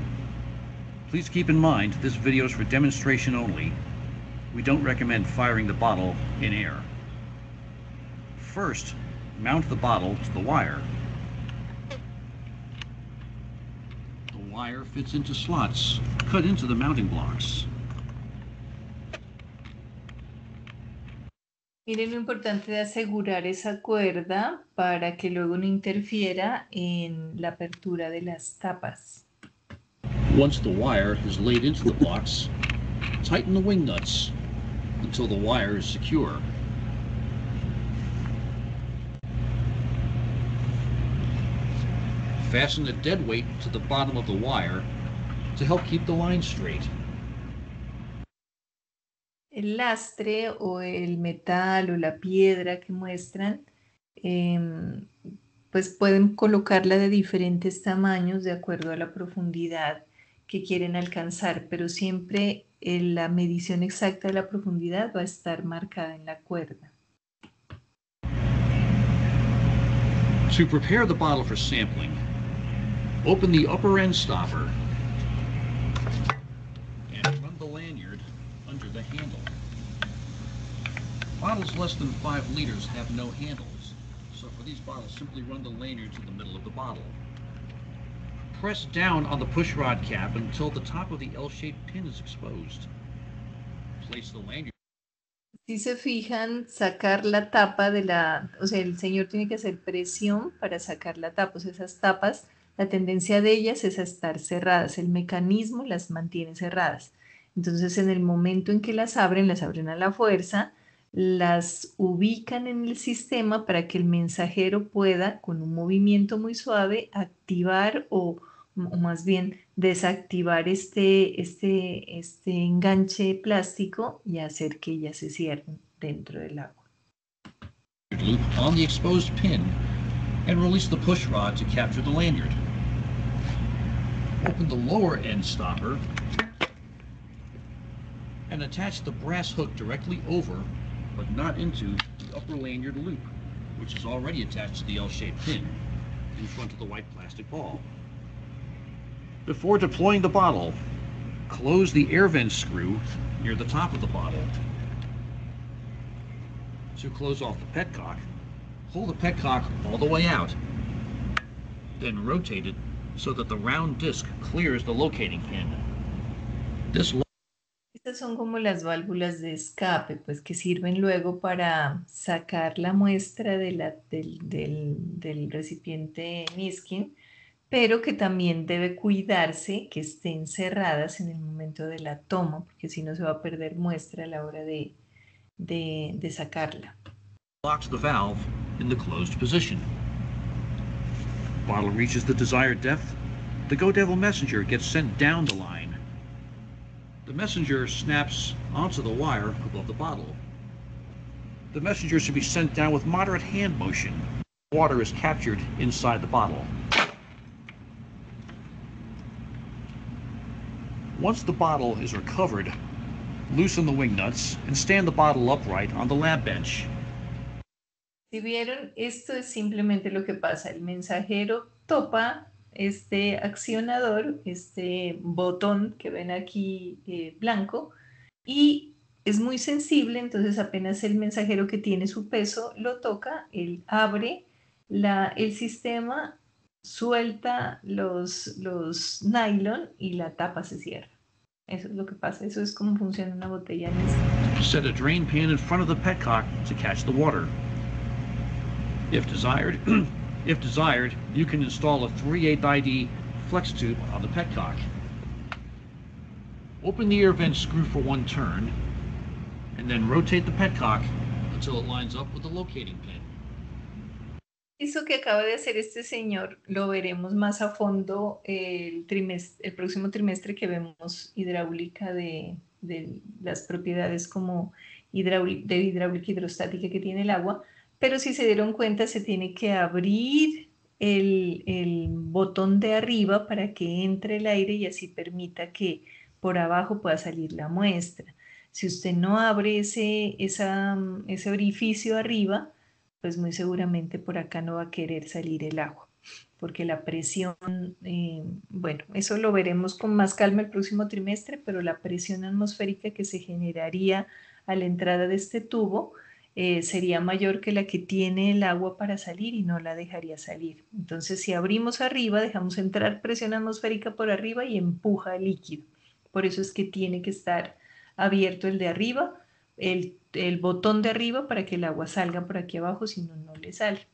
Please keep in mind this video is for demonstration only. We don't recommend firing the bottle in air. First, mount the bottle to the wire. The wire fits into slots cut into the mounting blocks. Miren lo importante de asegurar esa cuerda para que luego no interfiera en la apertura de las tapas. Once the wire is laid into the blocks, tighten the wing nuts until the wire is secure. Fasten the dead weight to the bottom of the wire to help keep the line straight. El lastre o el metal o la piedra que muestran, pues pueden colocarla de diferentes tamaños de acuerdo a la profundidad que quieren alcanzar, pero siempre la medición exacta de la profundidad va a estar marcada en la cuerda. To prepare the bottle for sampling, open the upper end stopper and run the lanyard under the handle. Bottles less than 5 liters have no handles, so for these bottles simply run the lanyard to the middle of the bottle. Press down on the push rod cap until the top of the L-shaped pin is exposed. Place the lanyard. Si se fijan, sacar la tapa de la... O sea, el señor tiene que hacer presión para sacar la tapa. O sea, esas tapas, la tendencia de ellas es a estar cerradas. El mecanismo las mantiene cerradas. Entonces, en el momento en que las abren a la fuerza, las ubican en el sistema para que el mensajero pueda, con un movimiento muy suave, activar o más bien desactivar este enganche plástico y hacer que ellas se cierren dentro del agua. Loop on the exposed pin and release the push rod to capture the lanyard. Open the lower end stopper and attach the brass hook directly over, but not into, the upper lanyard loop, which is already attached to the L-shaped pin in front of the white plastic ball. Before deploying the bottle, close the air vent screw near the top of the bottle. To close off the petcock, pull the petcock all the way out, then rotate it so that the round disc clears the locating pin. Estas son como las válvulas de escape, pues que sirven luego para sacar la muestra del recipiente Niskin, pero que también debe cuidarse que estén cerradas en el momento de la toma, porque si no se va a perder muestra a la hora de sacarla. Locks the valve in the closed position. Bottle reaches the desired depth. The Go Devil messenger gets sent down the line. The messenger snaps onto the wire above the bottle. The messenger should be sent down with moderate hand motion. Water is captured inside the bottle. Once the bottle is recovered, loosen the wing nuts and stand the bottle upright on the lab bench. Si vieron, esto es simplemente lo que pasa. El mensajero topa este accionador, este botón que ven aquí blanco, y es muy sensible, entonces apenas el mensajero que tiene su peso lo toca, él abre el sistema, suelta los nylon y la tapa se cierra. Eso es lo que pasa, eso es como funciona una botella Niskin. Set a drain pan in front of the petcock to catch the water. If desired, you can install a 3/8 ID flex tube on the petcock. Open the air vent screw for one turn, and then rotate the petcock until it lines up with the locating pin. Eso que acaba de hacer este señor lo veremos más a fondo el próximo trimestre, que vemos hidráulica de las propiedades como de hidráulica hidrostática que tiene el agua, pero si se dieron cuenta se tiene que abrir el botón de arriba para que entre el aire y así permita que por abajo pueda salir la muestra. Si usted no abre ese orificio arriba, pues muy seguramente por acá no va a querer salir el agua, porque la presión, bueno, eso lo veremos con más calma el próximo trimestre, pero la presión atmosférica que se generaría a la entrada de este tubo sería mayor que la que tiene el agua para salir y no la dejaría salir. Entonces, si abrimos arriba, dejamos entrar presión atmosférica por arriba y empuja el líquido. Por eso es que tiene que estar abierto el de arriba, el botón de arriba para que el agua salga por aquí abajo, si no, no le sale.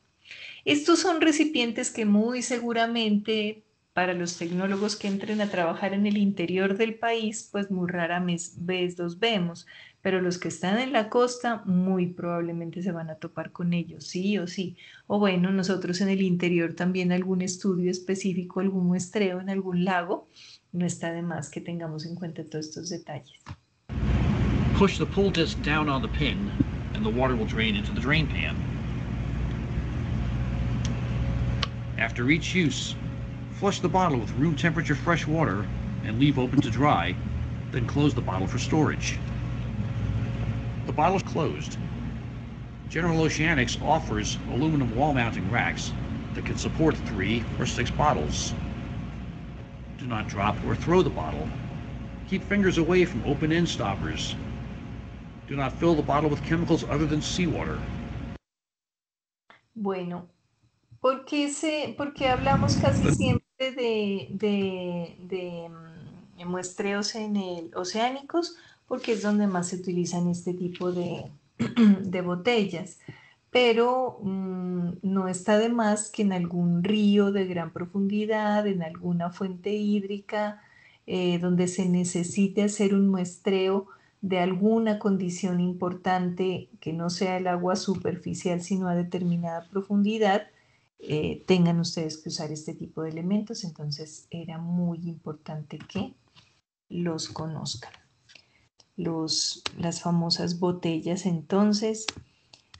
Estos son recipientes que muy seguramente para los tecnólogos que entren a trabajar en el interior del país, pues muy rara vez los vemos, pero los que están en la costa muy probablemente se van a topar con ellos, sí o sí. O bueno, nosotros en el interior también algún estudio específico, algún muestreo en algún lago, no está de más que tengamos en cuenta todos estos detalles. Push the pull disc down on the pin, and the water will drain into the drain pan. After each use, flush the bottle with room temperature fresh water and leave open to dry, then close the bottle for storage. The bottle is closed. General Oceanics offers aluminum wall mounting racks that can support 3 or 6 bottles. Do not drop or throw the bottle. Keep fingers away from open end stoppers. Do not fill the bottle with chemicals other than seawater. Bueno, ¿por qué hablamos casi siempre de muestreos oceánicos? Porque es donde más se utilizan este tipo de botellas. Pero no está de más que en algún río de gran profundidad, en alguna fuente hídrica, donde se necesite hacer un muestreo de alguna condición importante que no sea el agua superficial, sino a determinada profundidad, tengan ustedes que usar este tipo de elementos. Entonces era muy importante que los conozcan. Las famosas botellas, entonces,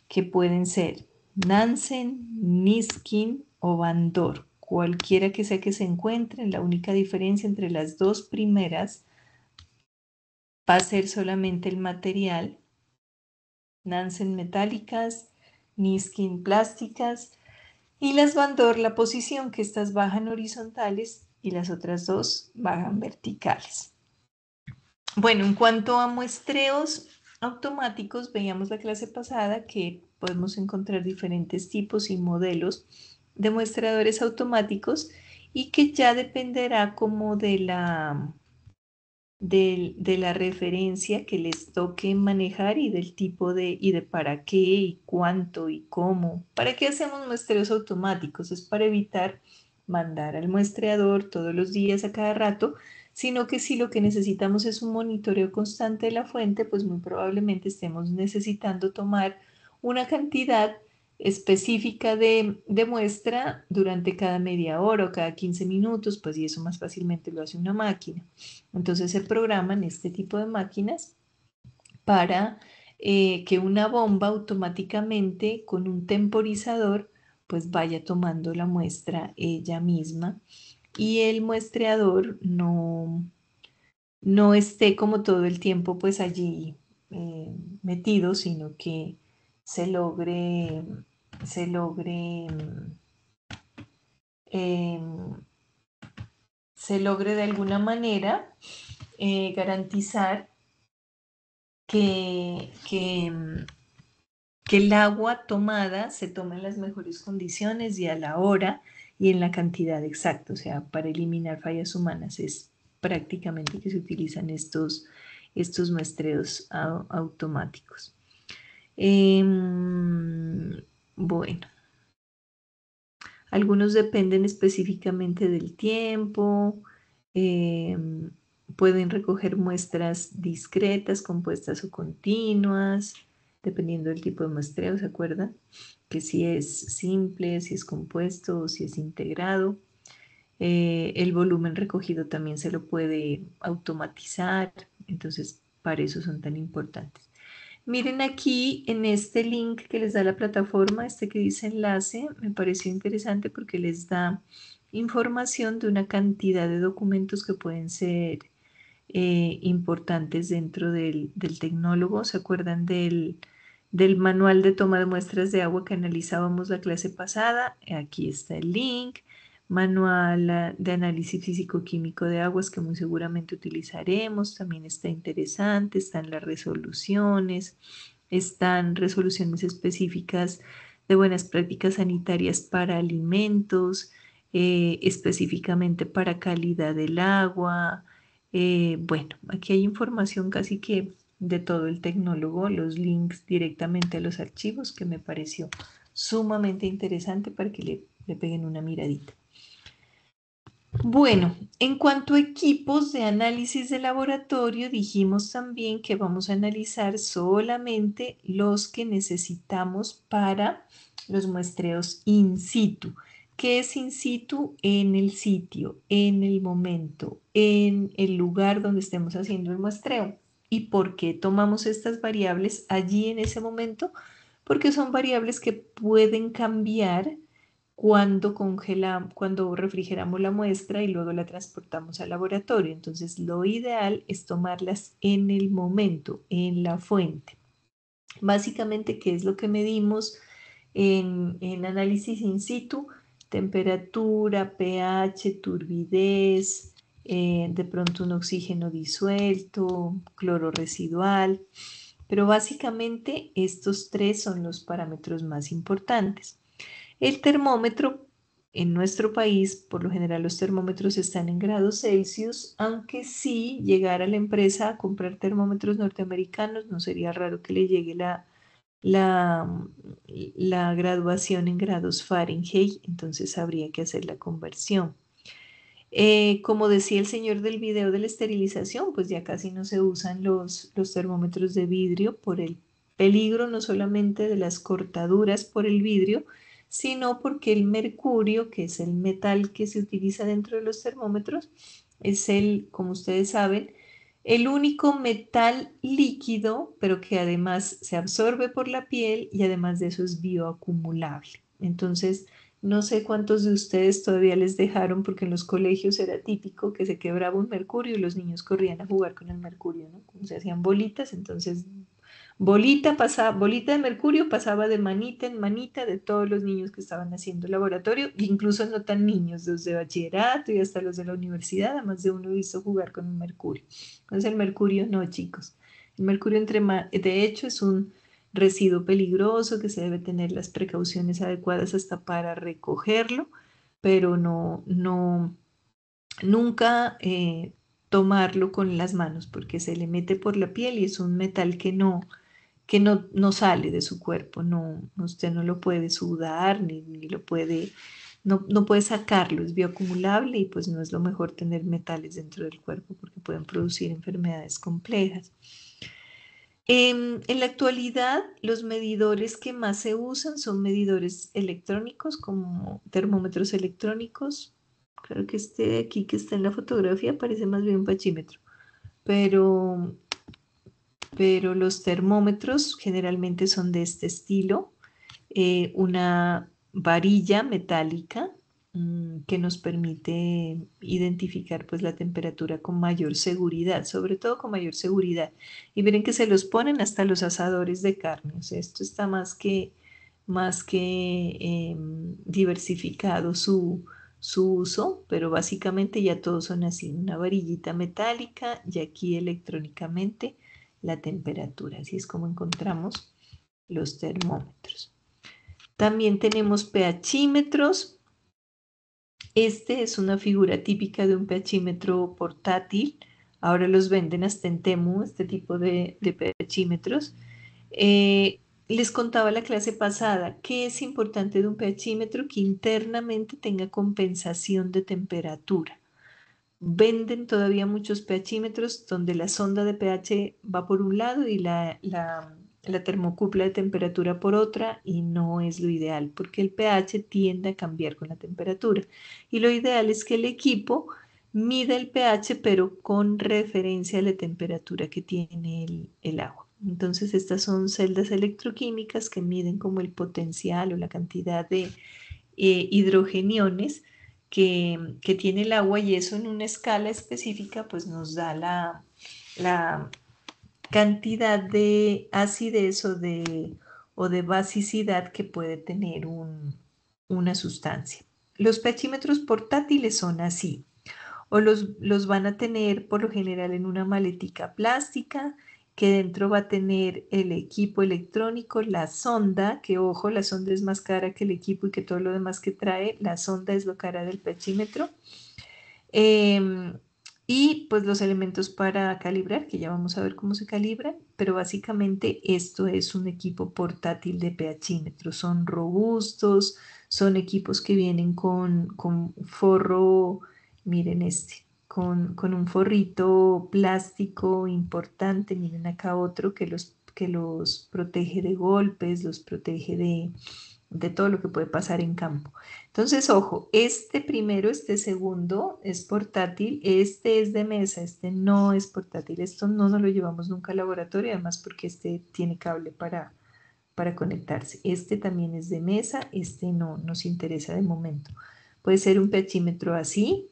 que pueden ser Nansen, Niskin o Van Dor, cualquiera que sea que se encuentren. La única diferencia entre las dos primeras va a ser solamente el material. Nansen metálicas, Niskin plásticas, y las Van Dor la posición, que estas bajan horizontales y las otras dos bajan verticales. Bueno, en cuanto a muestreos automáticos, veíamos la clase pasada que podemos encontrar diferentes tipos y modelos de muestreadores automáticos y que ya dependerá como de la referencia que les toque manejar y del tipo y de para qué y cuánto y cómo. ¿Para qué hacemos muestreos automáticos? Es para evitar mandar al muestreador todos los días a cada rato, sino que si lo que necesitamos es un monitoreo constante de la fuente, pues muy probablemente estemos necesitando tomar una cantidad específica de muestra durante cada media hora o cada 15 minutos, pues y eso más fácilmente lo hace una máquina. Entonces se programan este tipo de máquinas para que una bomba automáticamente con un temporizador pues vaya tomando la muestra ella misma y el muestreador no esté como todo el tiempo pues allí metido, sino que se logre de alguna manera garantizar que el agua tomada se tome en las mejores condiciones y a la hora y en la cantidad exacta. O sea, para eliminar fallas humanas es prácticamente que se utilizan estos muestreos automáticos. Bueno, algunos dependen específicamente del tiempo, pueden recoger muestras discretas, compuestas o continuas, dependiendo del tipo de muestreo, ¿se acuerdan? Que si es simple, si es compuesto o si es integrado. El volumen recogido también se lo puede automatizar, entonces para eso son tan importantes. Miren aquí en este link que les da la plataforma, este que dice enlace, me pareció interesante porque les da información de una cantidad de documentos que pueden ser importantes dentro del tecnólogo. ¿Se acuerdan del manual de toma de muestras de agua que analizábamos la clase pasada? Aquí está el link. Manual de análisis físico-químico de aguas que muy seguramente utilizaremos, también está interesante, están las resoluciones, están resoluciones específicas de buenas prácticas sanitarias para alimentos, específicamente para calidad del agua. Bueno, aquí hay información casi que de todo el tecnólogo, los links directamente a los archivos que me pareció sumamente interesante para que le peguen una miradita. Bueno, en cuanto a equipos de análisis de laboratorio, dijimos también que vamos a analizar solamente los que necesitamos para los muestreos in situ. ¿Qué es in situ? En el sitio, en el momento, en el lugar donde estemos haciendo el muestreo. ¿Y por qué tomamos estas variables allí en ese momento? Porque son variables que pueden cambiar cuando refrigeramos la muestra y luego la transportamos al laboratorio. Entonces, lo ideal es tomarlas en el momento, en la fuente. Básicamente, ¿qué es lo que medimos en análisis in situ? Temperatura, pH, turbidez, de pronto un oxígeno disuelto, cloro residual. Pero básicamente estos tres son los parámetros más importantes. El termómetro en nuestro país, por lo general los termómetros están en grados Celsius, aunque sí llegar a la empresa a comprar termómetros norteamericanos, no sería raro que le llegue la graduación en grados Fahrenheit, entonces habría que hacer la conversión. Como decía el señor del video de la esterilización, pues ya casi no se usan los termómetros de vidrio por el peligro no solamente de las cortaduras por el vidrio, sino porque el mercurio, que es el metal que se utiliza dentro de los termómetros, es el, como ustedes saben, el único metal líquido, pero que además se absorbe por la piel y además de eso es bioacumulable. Entonces, no sé cuántos de ustedes todavía les dejaron, porque en los colegios era típico que se quebraba un mercurio y los niños corrían a jugar con el mercurio, ¿no? Como se hacían bolitas, entonces bolita de mercurio pasaba de manita en manita de todos los niños que estaban haciendo laboratorio, incluso no tan niños, los de bachillerato y hasta los de la universidad, además de uno hizo jugar con el mercurio. Entonces el mercurio no, chicos. El mercurio de hecho es un residuo peligroso que se debe tener las precauciones adecuadas hasta para recogerlo, pero nunca tomarlo con las manos porque se le mete por la piel y es un metal que no sale de su cuerpo, usted no lo puede sudar ni lo puede, no puede sacarlo, es bioacumulable y pues no es lo mejor tener metales dentro del cuerpo porque pueden producir enfermedades complejas. En la actualidad, los medidores que más se usan son medidores electrónicos como termómetros electrónicos. Creo que este de aquí que está en la fotografía parece más bien un pachímetro, pero los termómetros generalmente son de este estilo, una varilla metálica que nos permite identificar pues la temperatura con mayor seguridad, sobre todo con mayor seguridad. Y miren que se los ponen hasta los asadores de carne, o sea, esto está más que diversificado su uso, pero básicamente ya todos son así, una varillita metálica y aquí electrónicamente la temperatura. Así es como encontramos los termómetros. También tenemos pHímetros. Este es una figura típica de un pHímetro portátil. Ahora los venden hasta en Temu, este tipo de pHímetros. Les contaba la clase pasada que es importante de un pHímetro que internamente tenga compensación de temperatura. Venden todavía muchos pHímetros donde la sonda de pH va por un lado y la termocupla de temperatura por otra, y no es lo ideal porque el pH tiende a cambiar con la temperatura. Y lo ideal es que el equipo mida el pH pero con referencia a la temperatura que tiene el agua. Entonces estas son celdas electroquímicas que miden como el potencial o la cantidad de hidrogeniones que tiene el agua, y eso en una escala específica pues nos da la cantidad de acidez o de basicidad que puede tener una sustancia. Los pHímetros portátiles son así, o los van a tener por lo general en una maletica plástica que dentro va a tener el equipo electrónico, la sonda, que ojo, la sonda es más cara que el equipo y que todo lo demás que trae, la sonda es lo cara del pHímetro. Y pues los elementos para calibrar, que ya vamos a ver cómo se calibran, pero básicamente esto es un equipo portátil de pHímetro. Son robustos, son equipos que vienen con forro, miren con un forrito plástico importante, miren acá otro que los protege de golpes, los protege de todo lo que puede pasar en campo. Entonces, ojo, este primero, este segundo es portátil, este es de mesa, este no es portátil, esto no nos lo llevamos nunca al laboratorio, además porque este tiene cable para conectarse. Este también es de mesa, este no nos interesa de momento. Puede ser un pHímetro así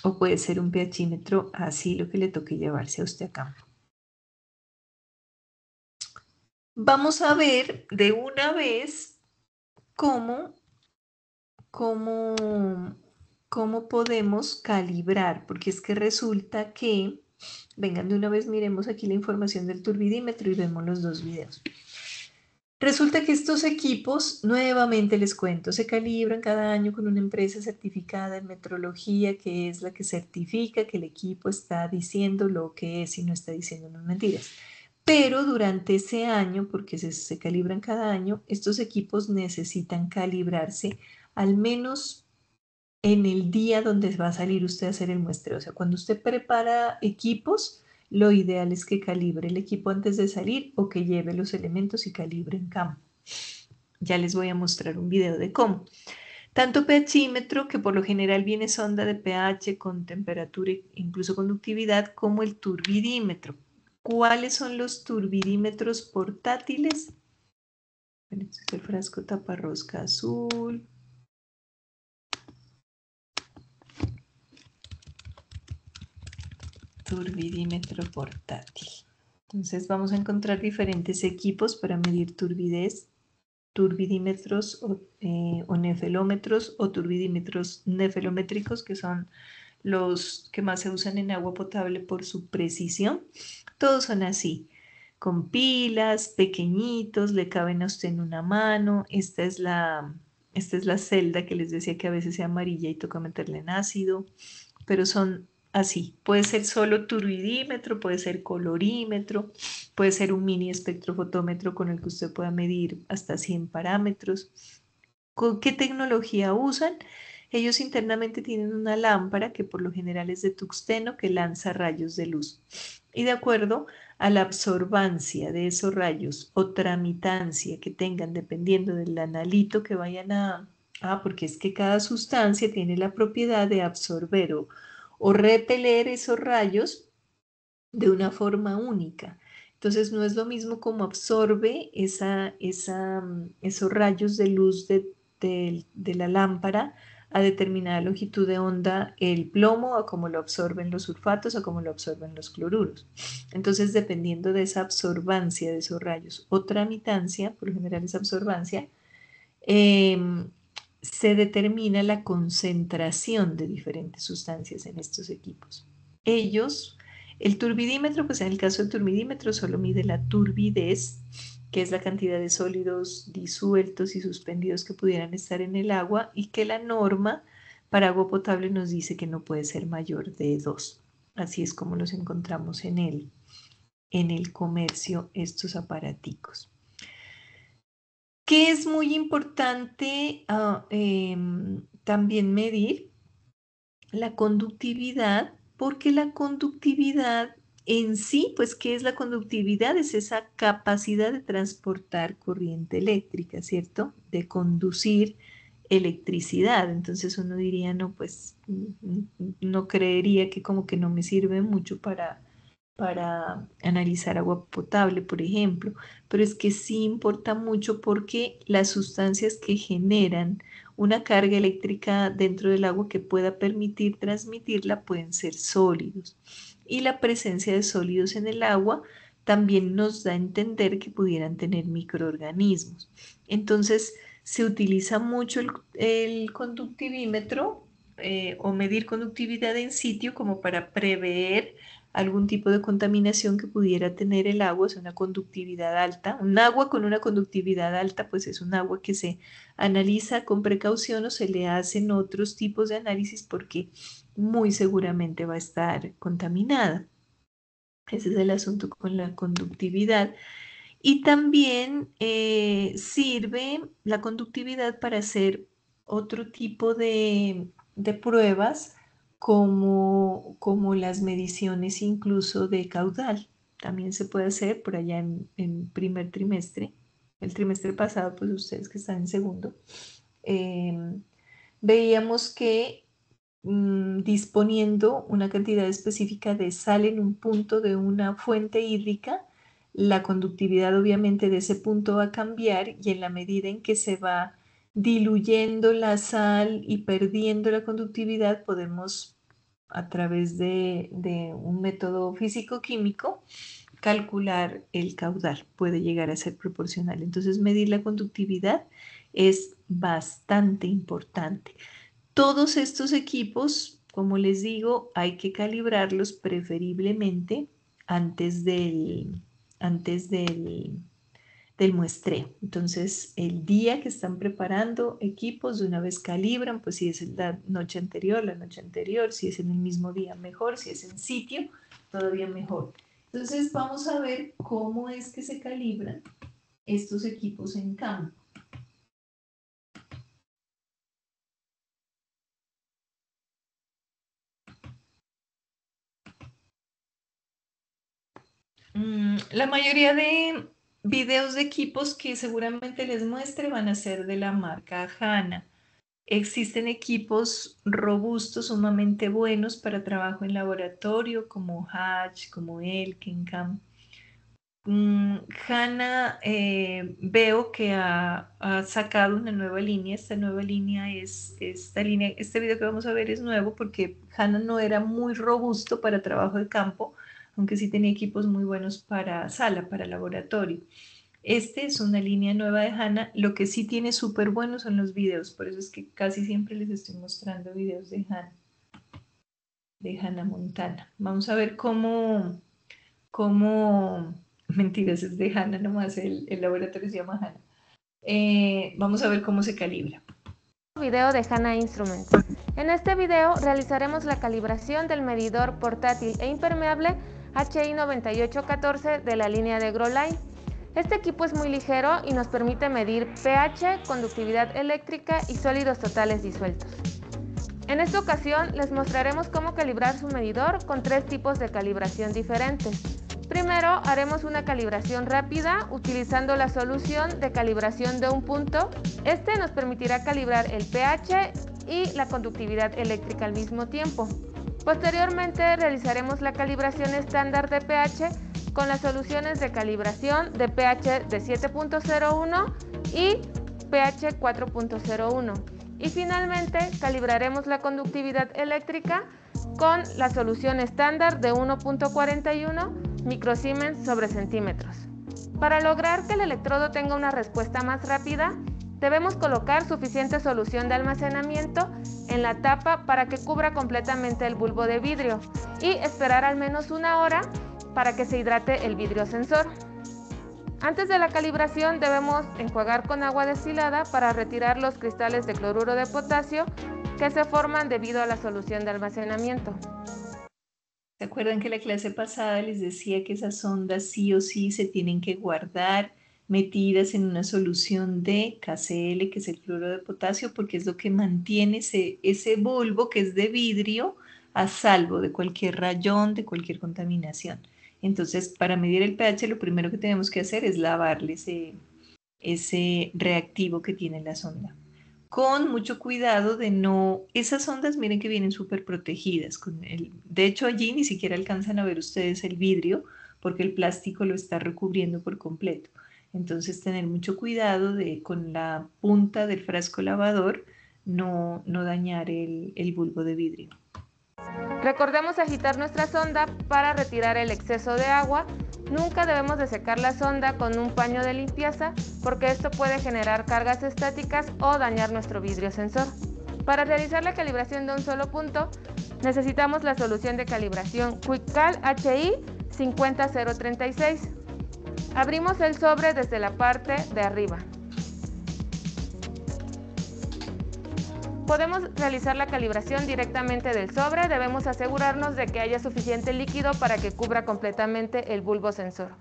o puede ser un pHímetro así, lo que le toque llevarse a usted a campo. Vamos a ver de una vez cómo podemos calibrar, porque es que resulta que, vengan de una vez, miremos aquí la información del turbidímetro y vemos los dos videos. Resulta que estos equipos, nuevamente les cuento, se calibran cada año con una empresa certificada en metrología, que es la que certifica que el equipo está diciendo lo que es y no está diciendo unas mentiras. Pero durante ese año, porque se calibran cada año, estos equipos necesitan calibrarse al menos en el día donde va a salir usted a hacer el muestreo. O sea, cuando usted prepara equipos, lo ideal es que calibre el equipo antes de salir o que lleve los elementos y calibre en campo. Ya les voy a mostrar un video de cómo. Tanto pHímetro, que por lo general viene sonda de pH con temperatura e incluso conductividad, como el turbidímetro. ¿Cuáles son los turbidímetros portátiles? Bueno, este es el frasco taparrosca azul. Turbidímetro portátil. Entonces vamos a encontrar diferentes equipos para medir turbidez, turbidímetros o nefelómetros o turbidímetros nefelométricos, que son los que más se usan en agua potable por su precisión. Todos son así, con pilas, pequeñitos, le caben a usted en una mano. Esta es la celda que les decía que a veces es amarilla y toca meterle en ácido, pero son así. Puede ser solo turbidímetro, puede ser colorímetro, puede ser un mini espectrofotómetro con el que usted pueda medir hasta 100 parámetros. ¿Con qué tecnología usan? Ellos internamente tienen una lámpara que por lo general es de tungsteno que lanza rayos de luz. Y de acuerdo a la absorbancia de esos rayos o tramitancia que tengan dependiendo del analito que vayan a... porque es que cada sustancia tiene la propiedad de absorber o repeler esos rayos de una forma única. Entonces no es lo mismo como absorbe esos rayos de luz de la lámpara a determinada longitud de onda el plomo, a como lo absorben los sulfatos, a como lo absorben los cloruros. Entonces, dependiendo de esa absorbancia de esos rayos o tramitancia, por lo general es absorbancia, se determina la concentración de diferentes sustancias en estos equipos. El turbidímetro, pues en el caso del turbidímetro solo mide la turbidez, que es la cantidad de sólidos disueltos y suspendidos que pudieran estar en el agua y que la norma para agua potable nos dice que no puede ser mayor de 2. Así es como los encontramos en el comercio estos aparaticos. ¿Qué es muy importante también medir? La conductividad, porque la conductividad en sí, pues, ¿qué es la conductividad? Es esa capacidad de transportar corriente eléctrica, ¿cierto? De conducir electricidad. Entonces uno diría, no, pues, no creería que como que no me sirve mucho para analizar agua potable, por ejemplo, pero es que sí importa mucho porque las sustancias que generan una carga eléctrica dentro del agua que pueda permitir transmitirla pueden ser sólidos. Y la presencia de sólidos en el agua también nos da a entender que pudieran tener microorganismos. Entonces, se utiliza mucho el conductivímetro o medir conductividad en sitio como para prever algún tipo de contaminación que pudiera tener el agua, es una conductividad alta. Un agua con una conductividad alta, pues es un agua que se analiza con precaución o se le hacen otros tipos de análisis porque muy seguramente va a estar contaminada. Ese es el asunto con la conductividad. Y también sirve la conductividad para hacer otro tipo de pruebas como las mediciones incluso de caudal. También se puede hacer por allá en primer trimestre. El trimestre pasado, pues ustedes que están en segundo, veíamos que disponiendo una cantidad específica de sal en un punto de una fuente hídrica, la conductividad obviamente de ese punto va a cambiar y en la medida en que se va diluyendo la sal y perdiendo la conductividad, podemos a través de un método físico-químico calcular el caudal, puede llegar a ser proporcional. Entonces, medir la conductividad es bastante importante. Todos estos equipos, como les digo, hay que calibrarlos preferiblemente antes del muestreo. Entonces, el día que están preparando equipos, de una vez calibran, pues si es la noche anterior, si es en el mismo día, mejor, si es en sitio, todavía mejor. Entonces, vamos a ver cómo es que se calibran estos equipos en campo. La mayoría de videos de equipos que seguramente les muestre van a ser de la marca Hanna. Existen equipos robustos, sumamente buenos para trabajo en laboratorio, como Hatch, como Elkencam. Hanna veo que ha sacado una nueva línea. Esta nueva línea este video que vamos a ver es nuevo porque Hanna no era muy robusto para trabajo de campo, aunque sí tenía equipos muy buenos para sala, para laboratorio. Este es una línea nueva de Hanna. Lo que sí tiene súper bueno son los videos, por eso es que casi siempre les estoy mostrando videos de Hanna Montana. Vamos a ver cómo mentiras, es de Hanna nomás, el laboratorio se llama Hanna. Vamos a ver cómo se calibra. Video de Hanna Instruments. En este video realizaremos la calibración del medidor portátil e impermeable HI 9814 de la línea de Growline. Este equipo es muy ligero y nos permite medir pH, conductividad eléctrica y sólidos totales disueltos. En esta ocasión les mostraremos cómo calibrar su medidor con 3 tipos de calibración diferentes. Primero haremos una calibración rápida utilizando la solución de calibración de un punto. Este nos permitirá calibrar el pH y la conductividad eléctrica al mismo tiempo. Posteriormente realizaremos la calibración estándar de pH con las soluciones de calibración de pH de 7.01 y pH 4.01. Y finalmente calibraremos la conductividad eléctrica con la solución estándar de 1.41 microsiemens sobre centímetros. Para lograr que el electrodo tenga una respuesta más rápida, debemos colocar suficiente solución de almacenamiento en la tapa para que cubra completamente el bulbo de vidrio y esperar al menos 1 hora para que se hidrate el vidrio sensor. Antes de la calibración debemos enjuagar con agua destilada para retirar los cristales de cloruro de potasio que se forman debido a la solución de almacenamiento. ¿Se acuerdan que la clase pasada les decía que esas ondas sí o sí se tienen que guardar metidas en una solución de KCl, que es el cloruro de potasio, porque es lo que mantiene ese bulbo que es de vidrio a salvo de cualquier rayón, de cualquier contaminación? Entonces, para medir el pH, lo primero que tenemos que hacer es lavarle ese reactivo que tiene la sonda. Con mucho cuidado de no... Esas ondas, miren que vienen súper protegidas. De hecho, allí ni siquiera alcanzan a ver ustedes el vidrio porque el plástico lo está recubriendo por completo. Entonces, tener mucho cuidado de con la punta del frasco lavador no dañar el bulbo de vidrio. Recordemos agitar nuestra sonda para retirar el exceso de agua. Nunca debemos de secar la sonda con un paño de limpieza porque esto puede generar cargas estáticas o dañar nuestro vidrio sensor. Para realizar la calibración de un solo punto, necesitamos la solución de calibración QuickCal HI 50036. Abrimos el sobre desde la parte de arriba. Podemos realizar la calibración directamente del sobre. Debemos asegurarnos de que haya suficiente líquido para que cubra completamente el bulbo sensor.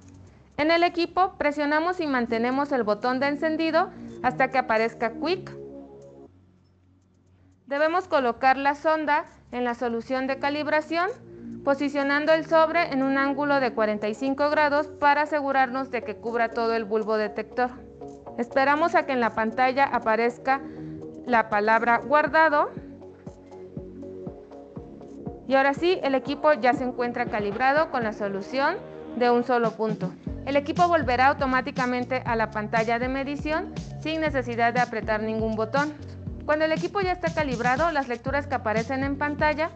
En el equipo presionamos y mantenemos el botón de encendido hasta que aparezca Quick. Debemos colocar la sonda en la solución de calibración, posicionando el sobre en un ángulo de 45 grados para asegurarnos de que cubra todo el bulbo detector. Esperamos a que en la pantalla aparezca la palabra guardado y ahora sí, el equipo ya se encuentra calibrado con la solución de un solo punto. El equipo volverá automáticamente a la pantalla de medición sin necesidad de apretar ningún botón. Cuando el equipo ya está calibrado, las lecturas que aparecen en pantalla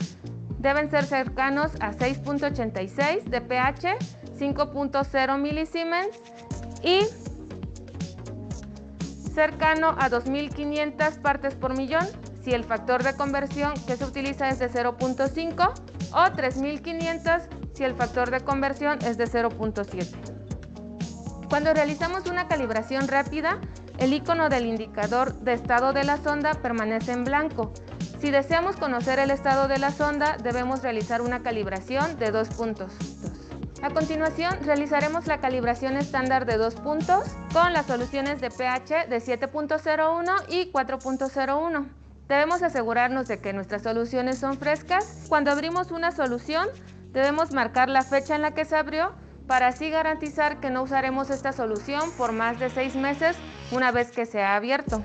deben ser cercanos a 6.86 de pH, 5.0 milisiemens y cercano a 2500 partes por millón si el factor de conversión que se utiliza es de 0.5 o 3500 si el factor de conversión es de 0.7. Cuando realizamos una calibración rápida, el icono del indicador de estado de la sonda permanece en blanco. Si deseamos conocer el estado de la sonda, debemos realizar una calibración de 2 puntos. A continuación, realizaremos la calibración estándar de 2 puntos con las soluciones de pH de 7.01 y 4.01. Debemos asegurarnos de que nuestras soluciones son frescas. Cuando abrimos una solución, debemos marcar la fecha en la que se abrió para así garantizar que no usaremos esta solución por más de 6 meses una vez que se ha abierto.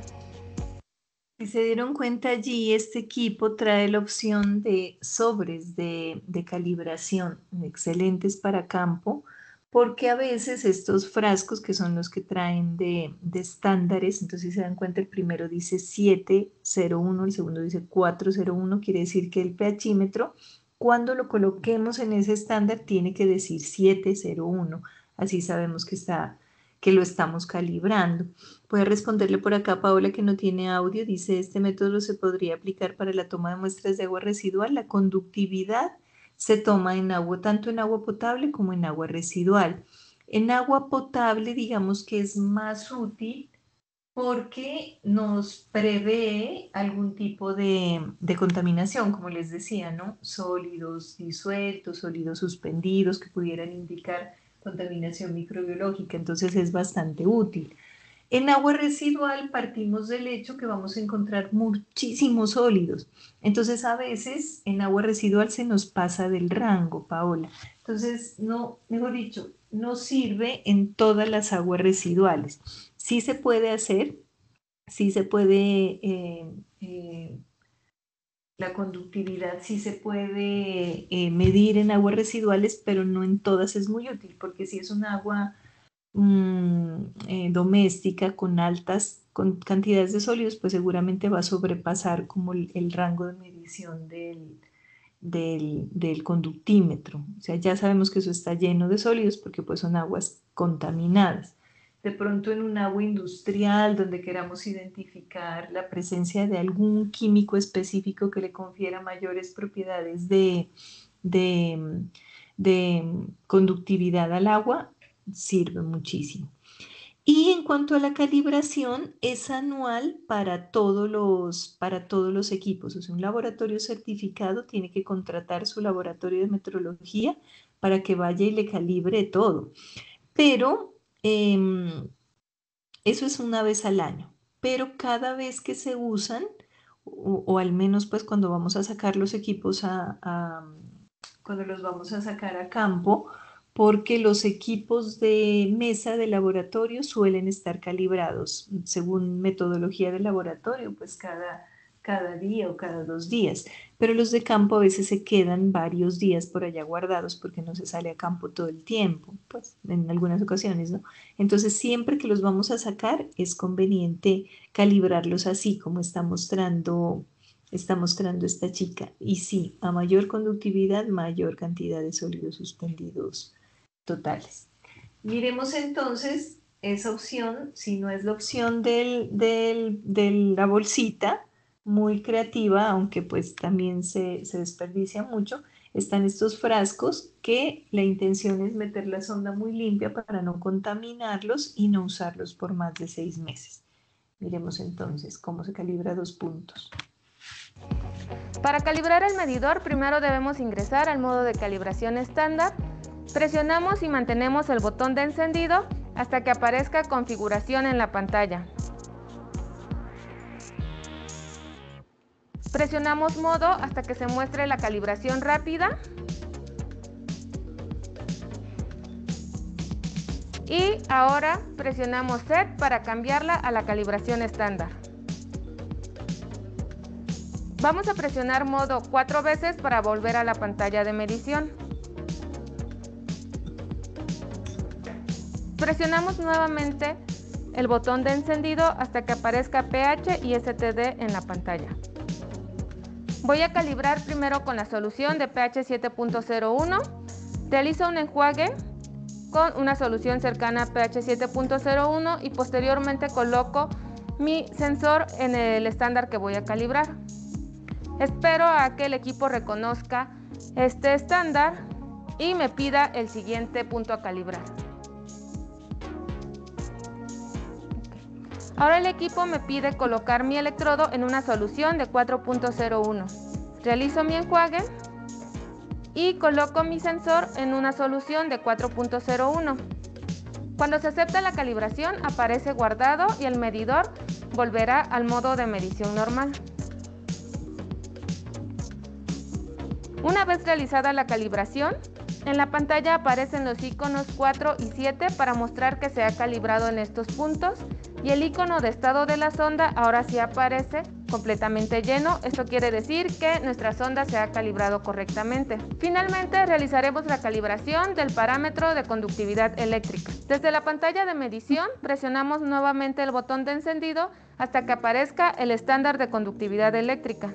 Si se dieron cuenta allí, este equipo trae la opción de sobres de calibración, excelentes para campo, porque a veces estos frascos, que son los que traen de estándares, entonces si se dan cuenta, el primero dice 701, el segundo dice 401, quiere decir que el pHímetro, cuando lo coloquemos en ese estándar, tiene que decir 701, así sabemos que lo estamos calibrando. Puede responderle por acá Paola, que no tiene audio, dice: este método se podría aplicar para la toma de muestras de agua residual. La conductividad se toma en agua, tanto en agua potable como en agua residual. En agua potable, digamos que es más útil porque nos prevé algún tipo de contaminación, como les decía, ¿no? Sólidos disueltos, sólidos suspendidos que pudieran indicar contaminación microbiológica, entonces es bastante útil. En agua residual partimos del hecho que vamos a encontrar muchísimos sólidos, entonces a veces en agua residual se nos pasa del rango, Paola. Entonces, no, mejor dicho, no sirve en todas las aguas residuales. Sí se puede hacer, sí se puede, la conductividad sí se puede medir en aguas residuales, pero no en todas es muy útil, porque si es un agua doméstica con altas cantidades de sólidos, pues seguramente va a sobrepasar como el rango de medición del conductímetro. O sea, ya sabemos que eso está lleno de sólidos porque pues son aguas contaminadas. De pronto en un agua industrial donde queramos identificar la presencia de algún químico específico que le confiera mayores propiedades de conductividad al agua, sirve muchísimo. Y en cuanto a la calibración, es anual para todos los equipos. O sea, un laboratorio certificado tiene que contratar su laboratorio de metrología para que vaya y le calibre todo. Pero eso es una vez al año. Pero cada vez que se usan, o al menos pues cuando vamos a sacar los equipos cuando los vamos a sacar a campo, porque los equipos de mesa de laboratorio suelen estar calibrados según metodología de laboratorio, pues cada día o cada 2 días. Pero los de campo a veces se quedan varios días por allá guardados porque no se sale a campo todo el tiempo, pues en algunas ocasiones, ¿no? Entonces siempre que los vamos a sacar es conveniente calibrarlos así como está mostrando esta chica. Y sí, a mayor conductividad, mayor cantidad de sólidos suspendidos totales. Miremos entonces esa opción, si no es la opción de la bolsita, muy creativa, aunque pues también se desperdicia mucho. Están estos frascos que la intención es meter la sonda muy limpia para no contaminarlos y no usarlos por más de 6 meses. Miremos entonces cómo se calibra 2 puntos. Para calibrar el medidor, primero debemos ingresar al modo de calibración estándar. Presionamos y mantenemos el botón de encendido hasta que aparezca configuración en la pantalla. Presionamos modo hasta que se muestre la calibración rápida. Y ahora presionamos set para cambiarla a la calibración estándar. Vamos a presionar modo 4 veces para volver a la pantalla de medición. Presionamos nuevamente el botón de encendido hasta que aparezca pH y STD en la pantalla. Voy a calibrar primero con la solución de pH 7.01. Realizo un enjuague con una solución cercana a pH 7.01 y posteriormente coloco mi sensor en el estándar que voy a calibrar. Espero a que el equipo reconozca este estándar y me pida el siguiente punto a calibrar. Ahora el equipo me pide colocar mi electrodo en una solución de 4.01. Realizo mi enjuague y coloco mi sensor en una solución de 4.01. Cuando se acepta la calibración aparece guardado y el medidor volverá al modo de medición normal. Una vez realizada la calibración, En la pantalla aparecen los iconos 4 y 7 para mostrar que se ha calibrado en estos puntos, y el icono de estado de la sonda ahora sí aparece completamente lleno. Esto quiere decir que nuestra sonda se ha calibrado correctamente. Finalmente realizaremos la calibración del parámetro de conductividad eléctrica. Desde la pantalla de medición presionamos nuevamente el botón de encendido hasta que aparezca el estándar de conductividad eléctrica.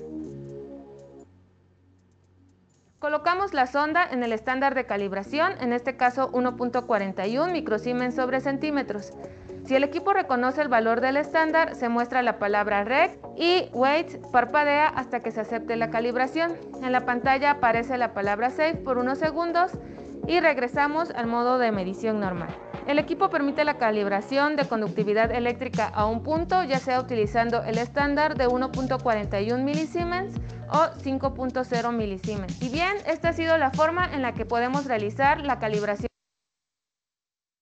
Colocamos la sonda en el estándar de calibración, en este caso 1.41 microsiemens sobre centímetros. Si el equipo reconoce el valor del estándar, se muestra la palabra REC y WAIT parpadea hasta que se acepte la calibración. En la pantalla aparece la palabra SAFE por unos segundos y regresamos al modo de medición normal. El equipo permite la calibración de conductividad eléctrica a un punto, ya sea utilizando el estándar de 1.41 milisiemens o 5.0 milisiemens. Y bien, esta ha sido la forma en la que podemos realizar la calibración.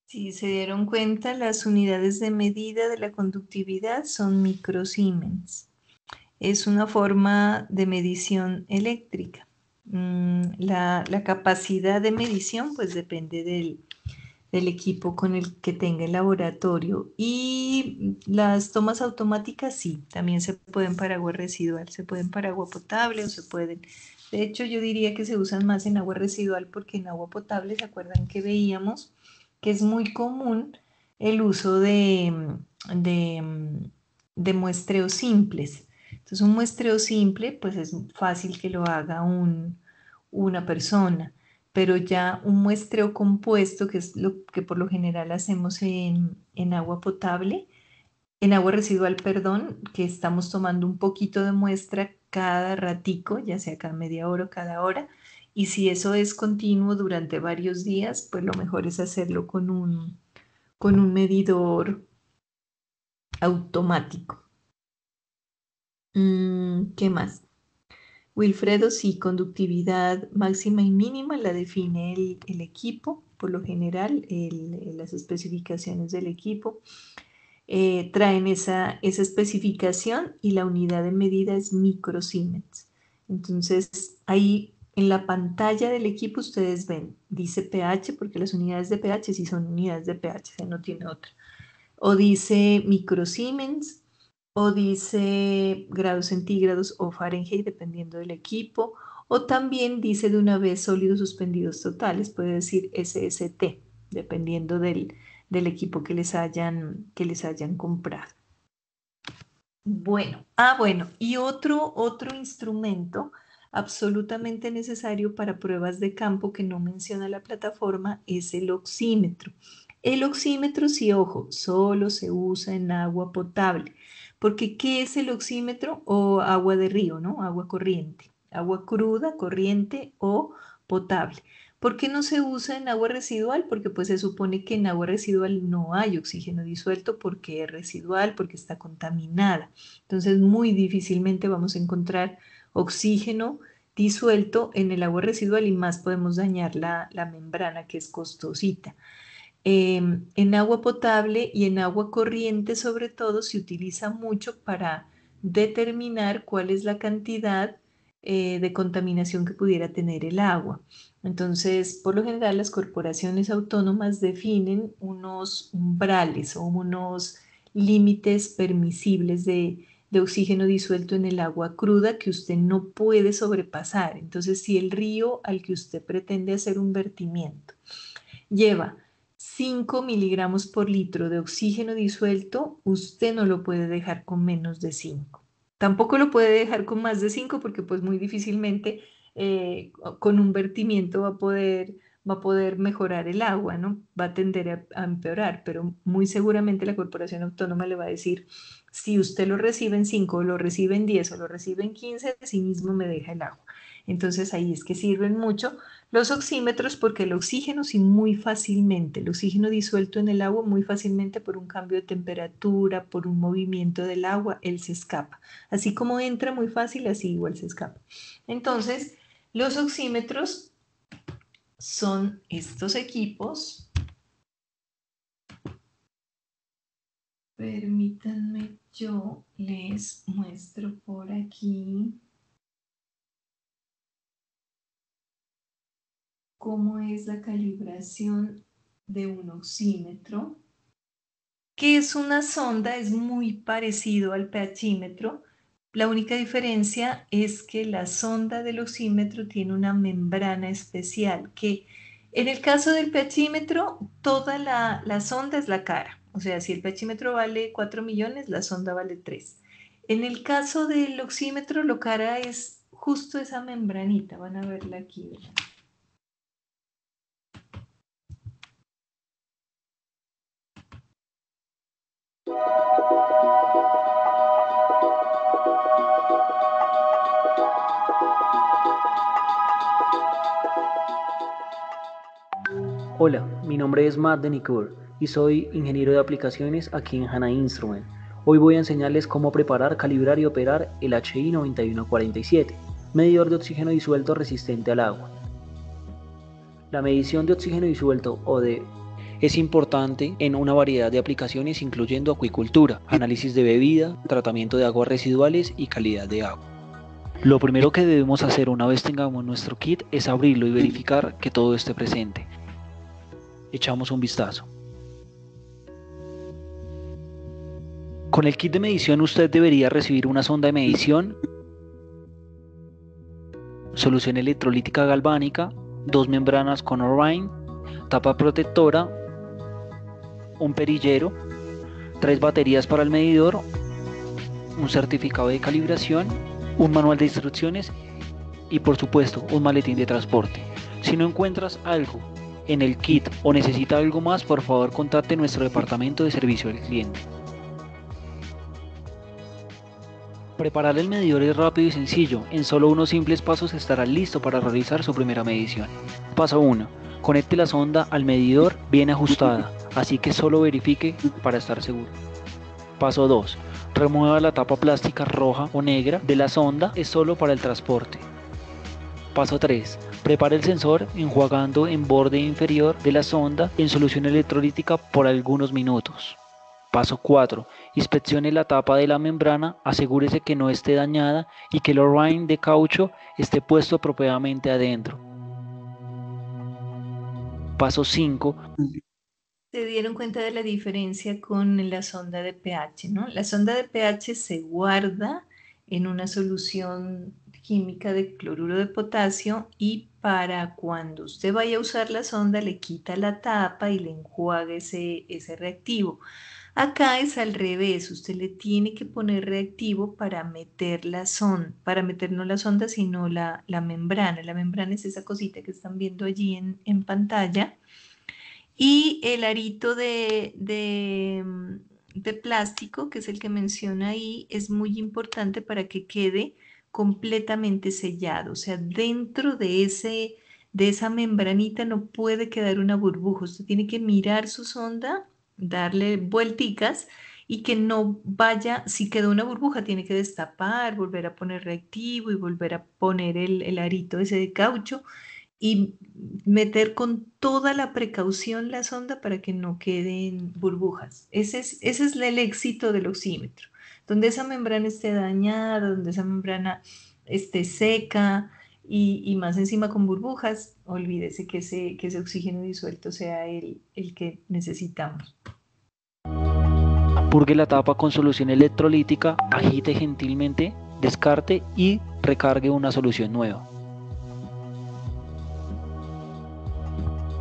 Si se dieron cuenta, las unidades de medida de la conductividad son microsiemens. Es una forma de medición eléctrica. La capacidad de medición pues depende del equipo con el que tenga el laboratorio, y las tomas automáticas sí, también se pueden para agua residual, se pueden para agua potable o se pueden, de hecho yo diría que se usan más en agua residual, porque en agua potable se acuerdan que veíamos que es muy común el uso de muestreos simples. Entonces un muestreo simple pues es fácil que lo haga una persona, pero ya un muestreo compuesto, que es lo que por lo general hacemos en agua potable, en agua residual, perdón, que estamos tomando un poquito de muestra cada ratico, ya sea cada media hora o cada hora, y si eso es continuo durante varios días, pues lo mejor es hacerlo con un medidor automático. ¿Qué más? Wilfredo, sí, conductividad máxima y mínima la define el equipo, por lo general, las especificaciones del equipo traen esa especificación, y la unidad de medida es microsiemens. Entonces, ahí en la pantalla del equipo ustedes ven, dice pH, porque las unidades de pH sí son unidades de pH, o sea, no tiene otra. O dice microsiemens, o dice grados centígrados o Fahrenheit, dependiendo del equipo, o también dice de una vez sólidos suspendidos totales, puede decir SST, dependiendo del equipo que les hayan comprado. Bueno, y otro instrumento absolutamente necesario para pruebas de campo que no menciona la plataforma es el oxímetro. El oxímetro, sí, ojo, solo se usa en agua potable. Porque, ¿qué es el oxímetro? O agua de río, ¿no? Agua corriente. Agua cruda, corriente o potable. ¿Por qué no se usa en agua residual? Porque pues se supone que en agua residual no hay oxígeno disuelto, porque es residual, porque está contaminada. Entonces muy difícilmente vamos a encontrar oxígeno disuelto en el agua residual, y más podemos dañar la membrana, que es costosita. En agua potable y en agua corriente sobre todo se utiliza mucho para determinar cuál es la cantidad de contaminación que pudiera tener el agua. Entonces, por lo general, las corporaciones autónomas definen unos umbrales o unos límites permisibles de oxígeno disuelto en el agua cruda que usted no puede sobrepasar. Entonces, si el río al que usted pretende hacer un vertimiento lleva 5 miligramos por litro de oxígeno disuelto, usted no lo puede dejar con menos de 5. Tampoco lo puede dejar con más de 5, porque pues muy difícilmente con un vertimiento va a poder mejorar el agua, ¿no? Va a tender a empeorar, pero muy seguramente la corporación autónoma le va a decir, si usted lo recibe en 5, o lo recibe en 10, o lo recibe en 15, así mismo me deja el agua. Entonces ahí es que sirven mucho los oxímetros, porque el oxígeno sí muy fácilmente, el oxígeno disuelto en el agua muy fácilmente, por un cambio de temperatura, por un movimiento del agua, él se escapa. Así como entra muy fácil, así igual se escapa. Entonces, los oxímetros son estos equipos. Permítanme, yo les muestro por aquí cómo es la calibración de un oxímetro. ¿Qué es una sonda? Es muy parecido al pHímetro. La única diferencia es que la sonda del oxímetro tiene una membrana especial, que en el caso del pHímetro, toda la sonda es la cara. O sea, si el pHímetro vale 4 millones, la sonda vale 3. En el caso del oxímetro, lo cara es justo esa membranita. Van a verla aquí, ¿verdad? Hola, mi nombre es Matt Denicourt y soy ingeniero de aplicaciones aquí en HANA Instrument. Hoy voy a enseñarles cómo preparar, calibrar y operar el HI 9147, medidor de oxígeno disuelto resistente al agua. La medición de oxígeno disuelto OD es importante en una variedad de aplicaciones incluyendo acuicultura, análisis de bebida, tratamiento de aguas residuales y calidad de agua. Lo primero que debemos hacer una vez tengamos nuestro kit es abrirlo y verificar que todo esté presente. Echamos un vistazo. Con el kit de medición usted debería recibir una sonda de medición, solución electrolítica galvánica, 2 membranas con Orion, tapa protectora, un perillero, 3 baterías para el medidor, un certificado de calibración, un manual de instrucciones y por supuesto un maletín de transporte. Si no encuentras algo en el kit o necesita algo más, por favor contacte nuestro departamento de servicio al cliente. Preparar el medidor es rápido y sencillo. En solo unos simples pasos estará listo para realizar su primera medición. Paso 1. Conecte la sonda al medidor bien ajustada, así que solo verifique para estar seguro. Paso 2. Remueva la tapa plástica roja o negra de la sonda, es solo para el transporte. Paso 3. Prepare el sensor enjuagando en borde inferior de la sonda en solución electrolítica por algunos minutos. Paso 4. Inspeccione la tapa de la membrana, asegúrese que no esté dañada y que el Orion de caucho esté puesto apropiadamente adentro. Paso 5. Se dieron cuenta de la diferencia con la sonda de pH, ¿no? La sonda de pH se guarda en una solución química de cloruro de potasio y para cuando usted vaya a usar la sonda le quita la tapa y le enjuaga ese reactivo. Acá es al revés, usted le tiene que poner reactivo para meter la sonda, para meter no la sonda sino la membrana. La membrana es esa cosita que están viendo allí en pantalla. Y el arito de plástico, que es el que menciona ahí, es muy importante para que quede completamente sellado. O sea, dentro de esa membranita no puede quedar una burbuja. Usted tiene que mirar su sonda, darle vuelticas y que no vaya, si quedó una burbuja, tiene que destapar, volver a poner reactivo y volver a poner el arito ese de caucho y meter con toda la precaución la sonda para que no queden burbujas. Ese es el éxito del oxímetro. Donde esa membrana esté dañada, donde esa membrana esté seca y más encima con burbujas, olvídese que ese oxígeno disuelto sea el que necesitamos. Purgue la tapa con solución electrolítica, agite gentilmente, descarte y recargue una solución nueva.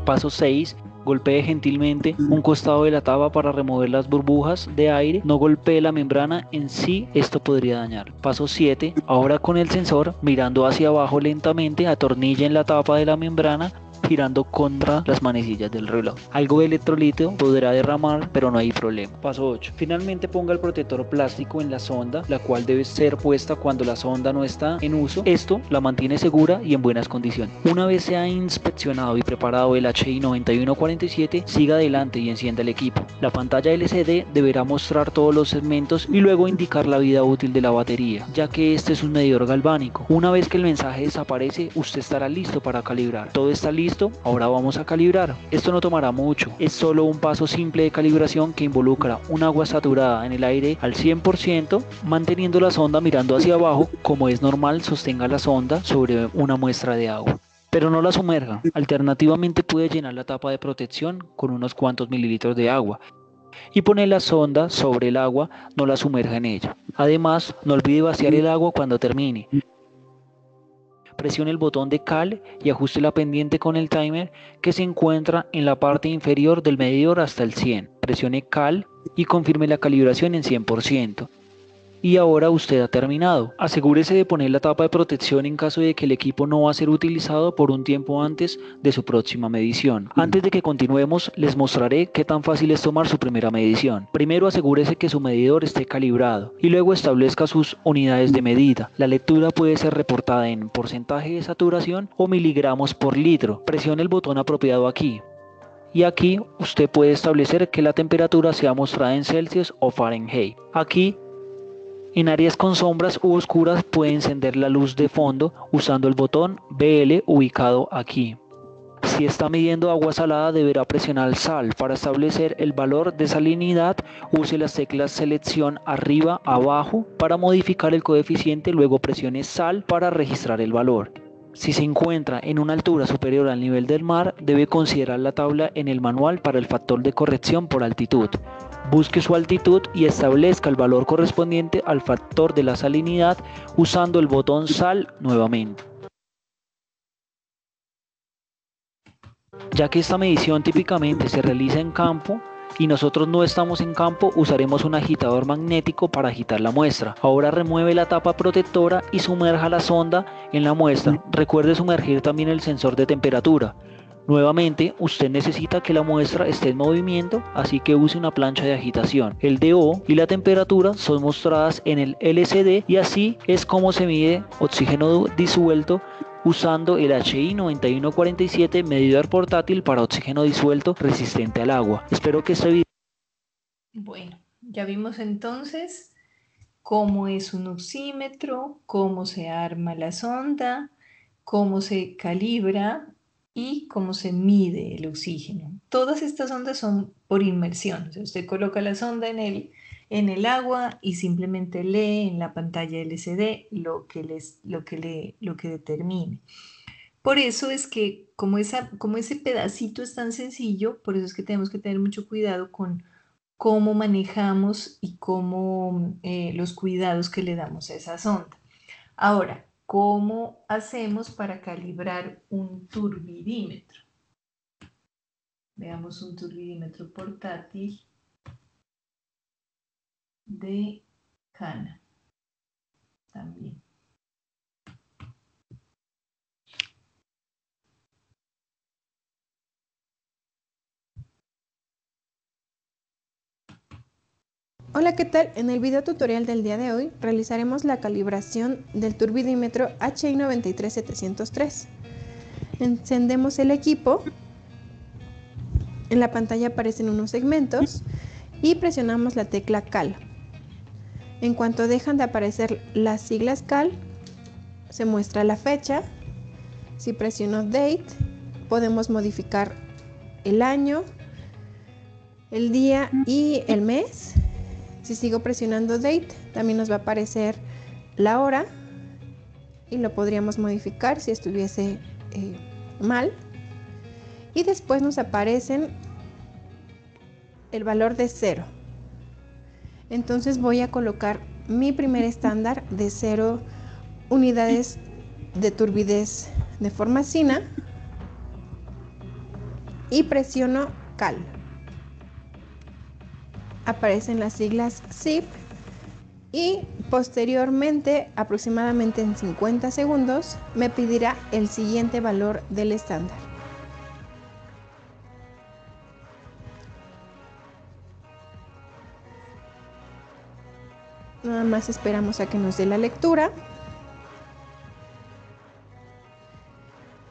Paso 6. Golpee gentilmente un costado de la tapa para remover las burbujas de aire. No golpee la membrana en sí, esto podría dañar. Paso 7. Ahora con el sensor, mirando hacia abajo lentamente, atornille la tapa de la membrana girando contra las manecillas del reloj. Algo de electrolito podrá derramar, pero no hay problema. Paso 8. Finalmente ponga el protector plástico en la sonda, la cual debe ser puesta cuando la sonda no está en uso. Esto la mantiene segura y en buenas condiciones. Una vez se ha inspeccionado y preparado el HI 9147, siga adelante y encienda el equipo. La pantalla LCD deberá mostrar todos los segmentos y luego indicar la vida útil de la batería, ya que este es un medidor galvánico. Una vez que el mensaje desaparece, usted estará listo para calibrar. Todo está listo. Ahora vamos a calibrar. Esto no tomará mucho, es solo un paso simple de calibración que involucra un agua saturada en el aire al 100%, manteniendo la sonda mirando hacia abajo. Como es normal, sostenga la sonda sobre una muestra de agua. pero no la sumerja. Alternativamente puede llenar la tapa de protección con unos cuantos mililitros de agua y poner la sonda sobre el agua, no la sumerja en ella. Además, no olvide vaciar el agua cuando termine. Presione el botón de cal y ajuste la pendiente con el timer que se encuentra en la parte inferior del medidor hasta el 100. Presione cal y confirme la calibración en 100%. Y ahora usted ha terminado. Asegúrese de poner la tapa de protección en caso de que el equipo no va a ser utilizado por un tiempo antes de su próxima medición. Antes de que continuemos, les mostraré qué tan fácil es tomar su primera medición. Primero asegúrese que su medidor esté calibrado y luego establezca sus unidades de medida. La lectura puede ser reportada en porcentaje de saturación o miligramos por litro. Presione el botón apropiado aquí. Y aquí usted puede establecer que la temperatura sea mostrada en Celsius o Fahrenheit. Aquí, en áreas con sombras u oscuras, puede encender la luz de fondo usando el botón BL ubicado aquí. Si está midiendo agua salada, deberá presionar sal. Para establecer el valor de salinidad, use las teclas selección arriba, abajo para modificar el coeficiente, luego presione sal para registrar el valor. Si se encuentra en una altura superior al nivel del mar, debe considerar la tabla en el manual para el factor de corrección por altitud. Busque su altitud y establezca el valor correspondiente al factor de la salinidad usando el botón sal nuevamente. Ya que esta medición típicamente se realiza en campo y nosotros no estamos en campo, usaremos un agitador magnético para agitar la muestra. Ahora remueve la tapa protectora y sumerja la sonda en la muestra. Recuerde sumergir también el sensor de temperatura. Nuevamente, usted necesita que la muestra esté en movimiento, así que use una plancha de agitación. El DO y la temperatura son mostradas en el LCD y así es como se mide oxígeno disuelto usando el HI 9147 medidor portátil para oxígeno disuelto resistente al agua. Espero que este video... Bueno, ya vimos entonces cómo es un oxímetro, cómo se arma la sonda, cómo se calibra y cómo se mide el oxígeno. Todas estas ondas son por inmersión. O sea, usted coloca la sonda en el agua y simplemente lee en la pantalla LCD lo que determine. Por eso es que como ese pedacito es tan sencillo, por eso es que tenemos que tener mucho cuidado con cómo manejamos y los cuidados que le damos a esa sonda. Ahora, ¿cómo hacemos para calibrar un turbidímetro? Veamos un turbidímetro portátil de Canon también. Hola, ¿qué tal? En el video tutorial del día de hoy realizaremos la calibración del turbidímetro HI 93703. Encendemos el equipo, en la pantalla aparecen unos segmentos y presionamos la tecla CAL. En cuanto dejan de aparecer las siglas CAL, se muestra la fecha. Si presiono Date, podemos modificar el año, el día y el mes. Si sigo presionando Date, también nos va a aparecer la hora y lo podríamos modificar si estuviese mal. Y después nos aparecen el valor de 0. Entonces voy a colocar mi primer estándar de 0 unidades de turbidez de formacina y presiono CAL. Aparecen las siglas ZIP y posteriormente, aproximadamente en 50 segundos, me pedirá el siguiente valor del estándar. Nada más esperamos a que nos dé la lectura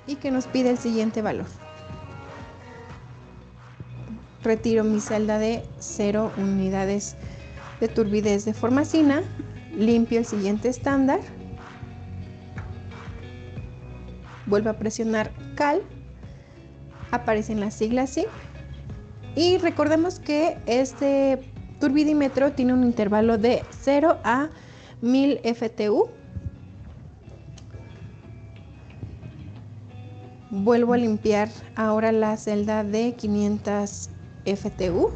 y que nos pida el siguiente valor. Retiro mi celda de 0 unidades de turbidez de formacina, limpio el siguiente estándar, vuelvo a presionar CAL, aparecen las siglas ZIP y recordemos que este turbidímetro tiene un intervalo de 0 a 1000 FTU. Vuelvo a limpiar ahora la celda de 500 FTU,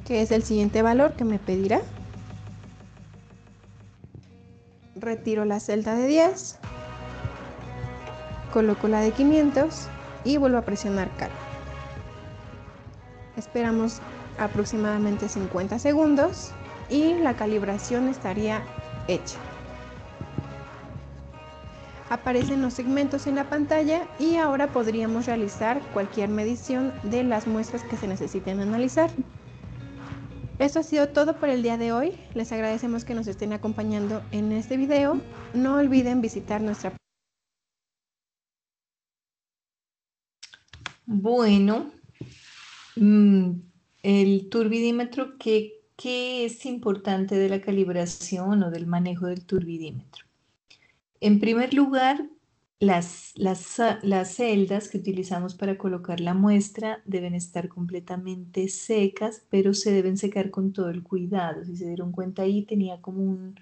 que es el siguiente valor que me pedirá. Retiro la celda de 10, coloco la de 500 y vuelvo a presionar Cal. Esperamos aproximadamente 50 segundos y la calibración estaría hecha. Aparecen los segmentos en la pantalla y ahora podríamos realizar cualquier medición de las muestras que se necesiten analizar. Esto ha sido todo por el día de hoy. Les agradecemos que nos estén acompañando en este video. No olviden visitar nuestra... Bueno, el turbidímetro, ¿qué es importante de la calibración o del manejo del turbidímetro? En primer lugar, las celdas que utilizamos para colocar la muestra deben estar completamente secas, pero se deben secar con todo el cuidado. Si se dieron cuenta ahí, tenía como un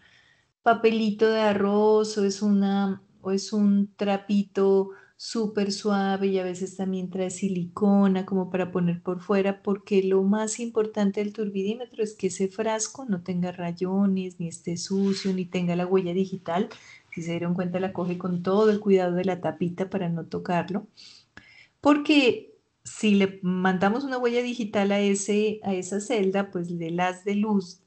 papelito de arroz o es un trapito súper suave y a veces también trae silicona como para poner por fuera, porque lo más importante del turbidímetro es que ese frasco no tenga rayones, ni esté sucio, ni tenga la huella digital. Si se dieron cuenta, la coge con todo el cuidado de la tapita para no tocarlo, porque si le mandamos una huella digital a esa celda, pues el haz de luz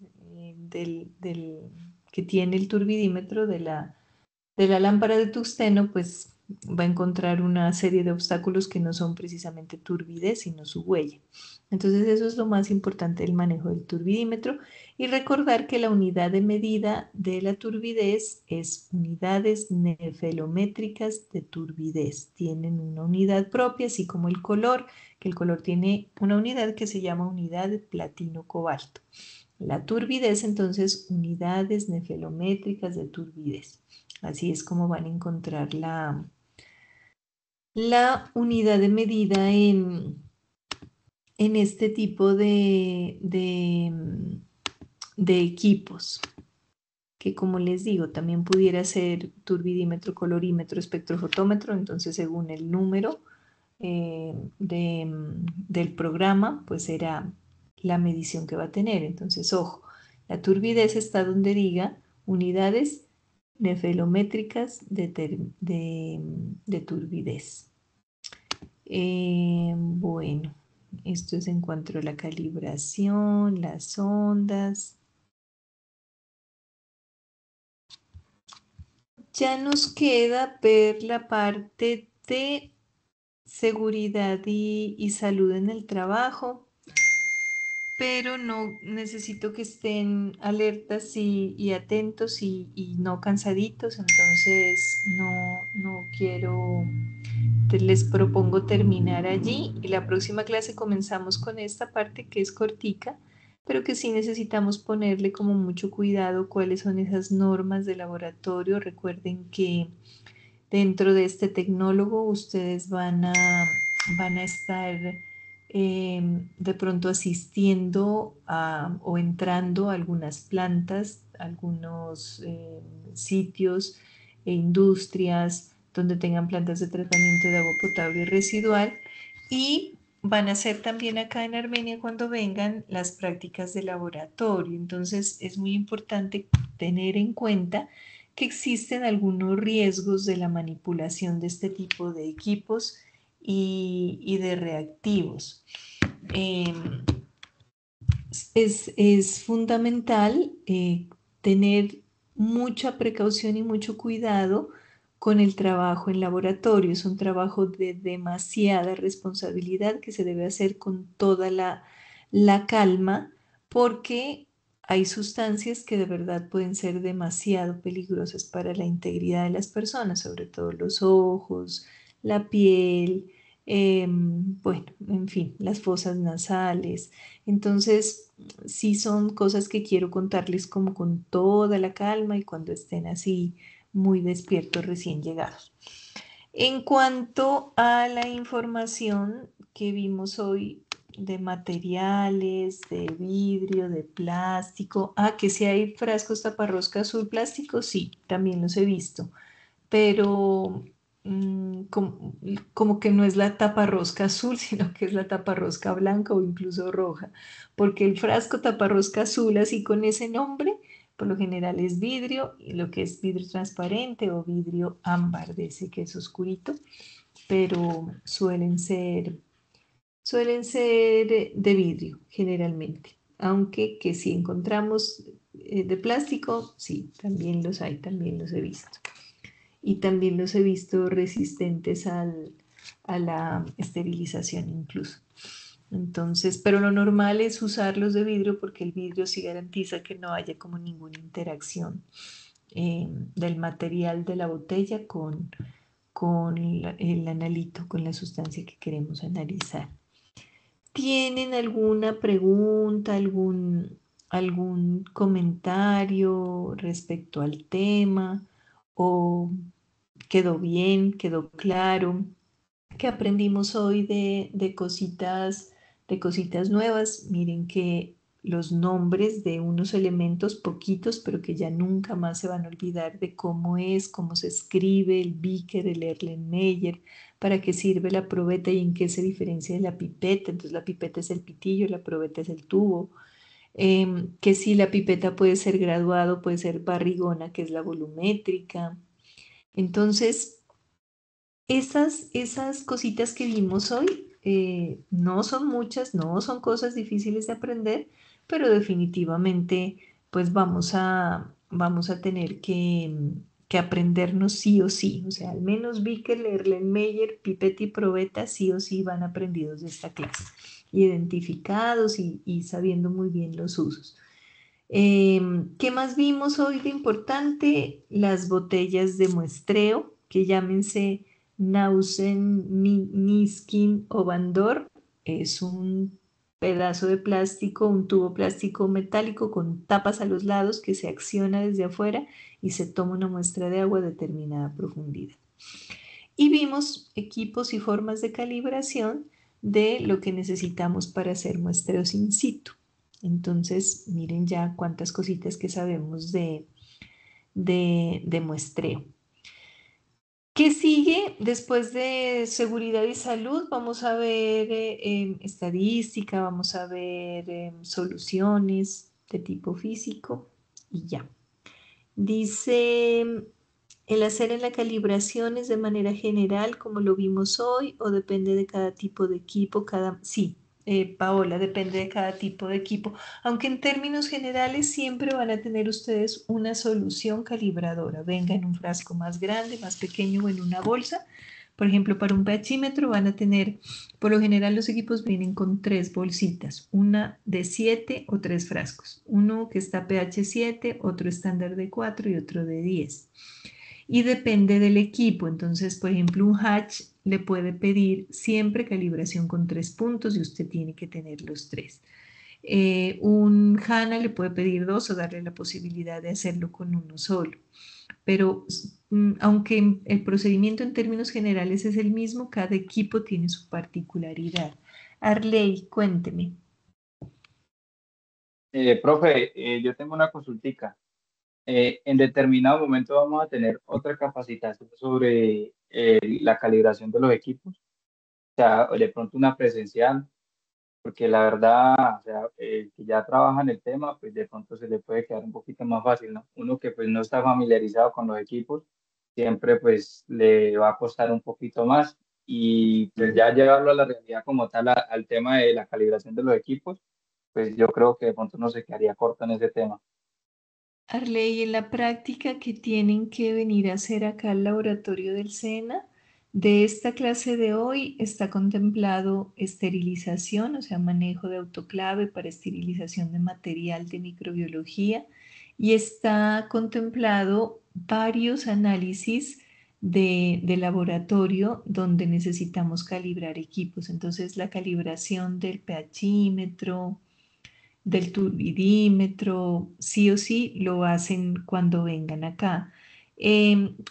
que tiene el turbidímetro de la lámpara de tungsteno, pues va a encontrar una serie de obstáculos que no son precisamente turbidez, sino su huella. Entonces eso es lo más importante del manejo del turbidímetro, y recordar que la unidad de medida de la turbidez es unidades nefelométricas de turbidez. Tienen una unidad propia, así como el color, que el color tiene una unidad que se llama unidad de platino-cobalto. La turbidez, entonces, unidades nefelométricas de turbidez. Así es como van a encontrar la unidad de medida en este tipo de equipos, que como les digo, también pudiera ser turbidímetro, colorímetro, espectrofotómetro. Entonces, según el número del programa, pues será la medición que va a tener. Entonces, ojo, la turbidez está donde diga unidades nefelométricas de turbidez. Bueno, esto es en cuanto a la calibración, las ondas. Ya nos queda ver la parte de seguridad y salud en el trabajo, pero no necesito que estén alertas y atentos y no cansaditos. Entonces no quiero, les propongo terminar allí, y la próxima clase comenzamos con esta parte que es cortica, pero que sí necesitamos ponerle como mucho cuidado cuáles son esas normas de laboratorio. Recuerden que dentro de este tecnólogo ustedes van a estar de pronto asistiendo o entrando a algunas plantas, algunos sitios e industrias donde tengan plantas de tratamiento de agua potable y residual, y van a hacer también acá en Armenia cuando vengan las prácticas de laboratorio. Entonces es muy importante tener en cuenta que existen algunos riesgos de la manipulación de este tipo de equipos y de reactivos. Es fundamental tener mucha precaución y mucho cuidado con el trabajo en laboratorio. Es un trabajo de demasiada responsabilidad que se debe hacer con toda la calma, porque hay sustancias que de verdad pueden ser demasiado peligrosas para la integridad de las personas, sobre todo los ojos, la piel, bueno, en fin, las fosas nasales. Entonces, sí son cosas que quiero contarles como con toda la calma y cuando estén así muy despiertos recién llegados. En cuanto a la información que vimos hoy de materiales, de vidrio, de plástico, que si hay frascos taparrosca azul plástico, sí, también los he visto, pero como que no es la taparrosca azul, sino que es la taparrosca blanca o incluso roja, porque el frasco taparrosca azul, así con ese nombre, por lo general es vidrio, y lo que es vidrio transparente o vidrio ámbar, de ese que es oscurito, pero suelen ser de vidrio generalmente, aunque que si encontramos de plástico, sí, también los hay, también los he visto. Y también los he visto resistentes a la esterilización incluso. Entonces, pero lo normal es usarlos de vidrio porque el vidrio sí garantiza que no haya como ninguna interacción del material de la botella con el analito, con la sustancia que queremos analizar. ¿Tienen alguna pregunta, algún comentario respecto al tema? ¿O quedó bien, quedó claro? ¿Qué aprendimos hoy de cositas nuevas? Miren que los nombres de unos elementos poquitos, pero que ya nunca más se van a olvidar de cómo se escribe el beaker, el Erlenmeyer, para qué sirve la probeta y en qué se diferencia de la pipeta. Entonces la pipeta es el pitillo, la probeta es el tubo. Que si la pipeta puede ser graduado, puede ser barrigona, que es la volumétrica. Entonces, esas cositas que vimos hoy no son muchas, no son cosas difíciles de aprender, pero definitivamente pues vamos a tener que aprendernos sí o sí. O sea, al menos Bickel, Erlenmeyer, pipeta y probeta sí o sí van aprendidos de esta clase, identificados y sabiendo muy bien los usos. ¿Qué más vimos hoy de importante? Las botellas de muestreo, que llámense Nausen, Niskin o Bandor. Es un pedazo de plástico, un tubo plástico metálico con tapas a los lados que se acciona desde afuera y se toma una muestra de agua a determinada profundidad. Y vimos equipos y formas de calibración de lo que necesitamos para hacer muestreos in situ. Entonces, miren ya cuántas cositas que sabemos de muestreo. ¿Qué sigue después de seguridad y salud? Vamos a ver estadística, vamos a ver soluciones de tipo físico y ya. Dice, el hacer en la calibración es de manera general como lo vimos hoy o depende de cada tipo de equipo, sí. Paola, depende de cada tipo de equipo, aunque en términos generales siempre van a tener ustedes una solución calibradora, venga en un frasco más grande, más pequeño o en una bolsa. Por ejemplo, para un pHímetro van a tener, por lo general los equipos vienen con 3 bolsitas, una de 7 o 3 frascos, uno que está pH 7, otro estándar de 4 y otro de 10. Y depende del equipo, entonces por ejemplo un Hatch le puede pedir siempre calibración con 3 puntos y usted tiene que tener los 3. Un HANA le puede pedir 2 o darle la posibilidad de hacerlo con uno solo. Pero aunque el procedimiento en términos generales es el mismo, cada equipo tiene su particularidad. Arley, cuénteme. Profe, yo tengo una consultica. En determinado momento vamos a tener otra capacitación sobre la calibración de los equipos, o sea, de pronto una presencial, porque la verdad, o sea, que ya trabaja en el tema, pues de pronto se le puede quedar un poquito más fácil, ¿no? Uno que pues no está familiarizado con los equipos, siempre pues le va a costar un poquito más y pues ya llevarlo a la realidad como tal, al tema de la calibración de los equipos, pues yo creo que de pronto no se quedaría corto en ese tema. Arley, en la práctica que tienen que venir a hacer acá al laboratorio del SENA, de esta clase de hoy está contemplado esterilización, o sea, manejo de autoclave para esterilización de material de microbiología, y está contemplado varios análisis de laboratorio donde necesitamos calibrar equipos. Entonces, la calibración del pHímetro, del turbidímetro, sí o sí lo hacen cuando vengan acá.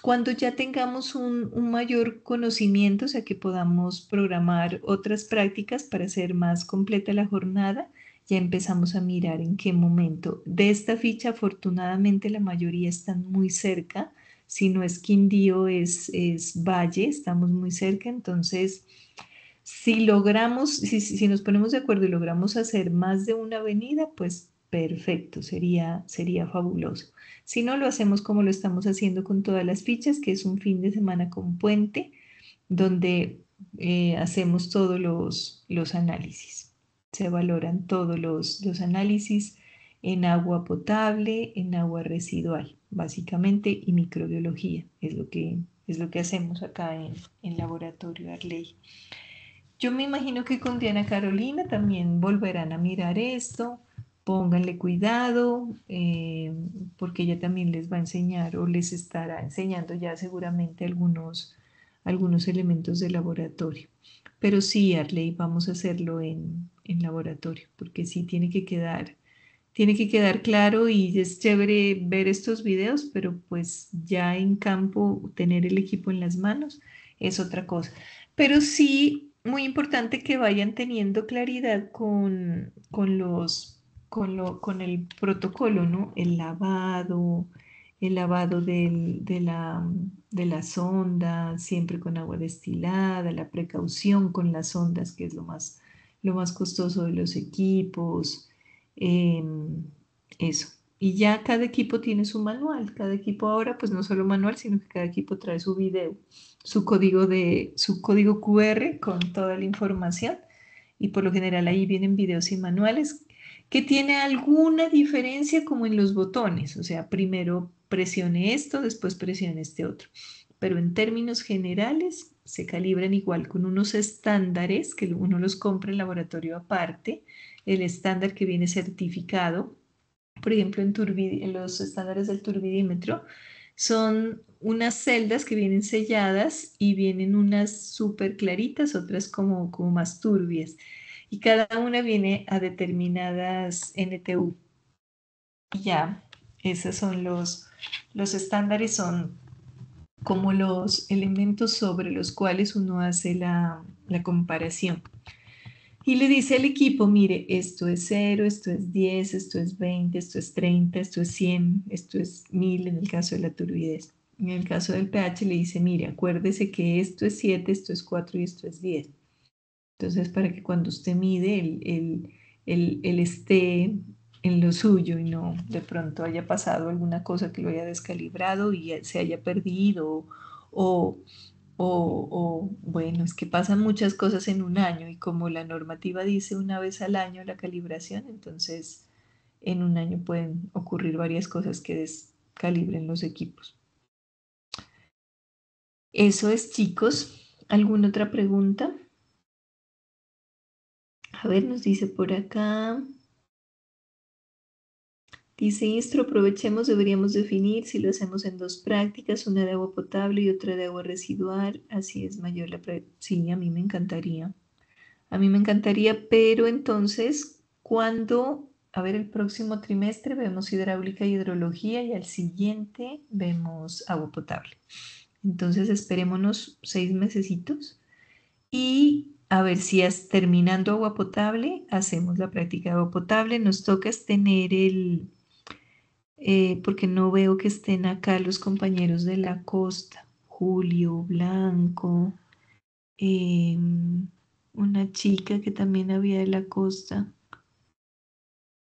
Cuando ya tengamos un mayor conocimiento, o sea que podamos programar otras prácticas para hacer más completa la jornada, ya empezamos a mirar en qué momento. De esta ficha, afortunadamente, la mayoría están muy cerca si no es Quindío, es Valle, estamos muy cerca, entonces si logramos, si nos ponemos de acuerdo y logramos hacer más de una avenida, pues perfecto, sería fabuloso. Si no, lo hacemos como lo estamos haciendo con todas las fichas, que es un fin de semana con puente, donde hacemos todos los análisis. Se valoran todos los análisis en agua potable, en agua residual, básicamente, y microbiología. Es lo que hacemos acá en Laboratorio Arley. Yo me imagino que con Diana Carolina también volverán a mirar esto. Pónganle cuidado, porque ella también les va a enseñar o les estará enseñando ya seguramente algunos elementos de laboratorio. Pero sí, Arley, vamos a hacerlo en laboratorio, porque sí tiene que quedar claro, y es chévere ver estos videos, pero pues ya en campo tener el equipo en las manos es otra cosa. Pero sí, muy importante que vayan teniendo claridad con el protocolo, ¿no? El lavado de la sonda, siempre con agua destilada, la precaución con las sondas, que es lo más costoso de los equipos. Eso. Y ya cada equipo tiene su manual. Cada equipo ahora, pues no solo manual, sino que cada equipo trae su video, su código QR con toda la información. Y por lo general ahí vienen videos y manuales que tiene alguna diferencia como en los botones. O sea, primero presione esto, después presione este otro. Pero en términos generales se calibran igual con unos estándares que uno los compra en laboratorio aparte. El estándar que viene certificado, por ejemplo, en los estándares del turbidímetro, son unas celdas que vienen selladas y vienen unas súper claritas, otras como más turbias. Y cada una viene a determinadas NTU. Y ya, esos son los estándares, son como los elementos sobre los cuales uno hace la comparación. Y le dice al equipo, mire, esto es 0, esto es 10, esto es 20, esto es 30, esto es 100, esto es 1000 en el caso de la turbidez. En el caso del pH le dice, mire, acuérdese que esto es 7, esto es 4 y esto es 10. Entonces, para que cuando usted mide, él esté en lo suyo y no de pronto haya pasado alguna cosa que lo haya descalibrado y se haya perdido o bueno, es que pasan muchas cosas en un año y como la normativa dice una vez al año la calibración, entonces en un año pueden ocurrir varias cosas que descalibren los equipos. Eso es, chicos. ¿Alguna otra pregunta? A ver, nos dice por acá. Dice Instro, aprovechemos, deberíamos definir si lo hacemos en 2 prácticas, una de agua potable y otra de agua residual, así es mayor la práctica. Sí, a mí me encantaría. A mí me encantaría, pero entonces, a ver, el próximo trimestre vemos hidráulica y hidrología y al siguiente vemos agua potable. Entonces, esperémonos 6 mesecitos y a ver si terminando agua potable, hacemos la práctica de agua potable. Nos toca tener porque no veo que estén acá los compañeros de la costa, Julio, Blanco, una chica que también había de la costa.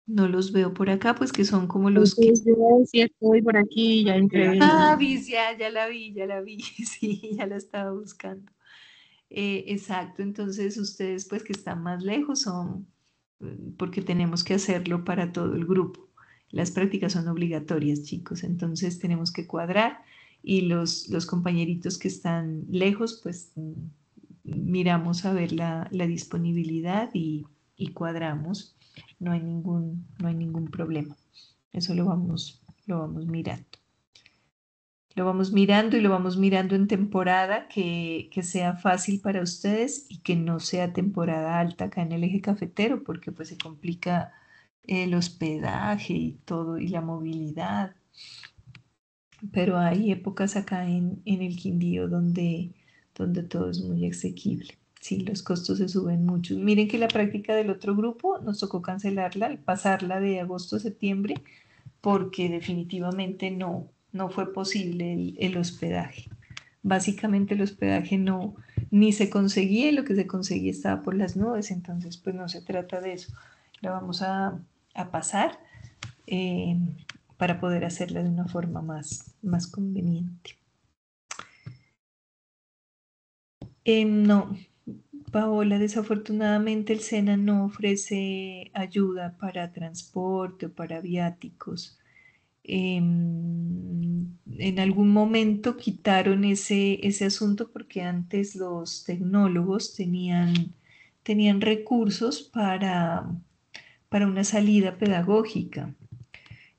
No los veo por acá, pues que son como los que... Sí, estoy por aquí, ya entré. Ah, ya la vi, sí, ya la estaba buscando. Exacto, entonces ustedes pues que están más lejos son porque tenemos que hacerlo para todo el grupo. Las prácticas son obligatorias, chicos, entonces tenemos que cuadrar y los compañeritos que están lejos, pues miramos a ver la disponibilidad y cuadramos. No hay ningún problema. Eso lo vamos mirando. Lo vamos mirando y lo vamos mirando en temporada que sea fácil para ustedes y que no sea temporada alta acá en el eje cafetero porque pues se complica el hospedaje y todo y la movilidad. Pero hay épocas acá en el Quindío donde todo es muy asequible. Sí, los costos se suben mucho. Miren que la práctica del otro grupo nos tocó cancelarla al pasarla de agosto a septiembre porque definitivamente no no fue posible el hospedaje. Básicamente el hospedaje no, ni se conseguía, y lo que se conseguía estaba por las nubes, entonces pues no se trata de eso. La vamos a pasar para poder hacerla de una forma más conveniente. No, Paola, desafortunadamente el SENA no ofrece ayuda para transporte o para viáticos. En algún momento quitaron ese asunto porque antes los tecnólogos tenían recursos para una salida pedagógica.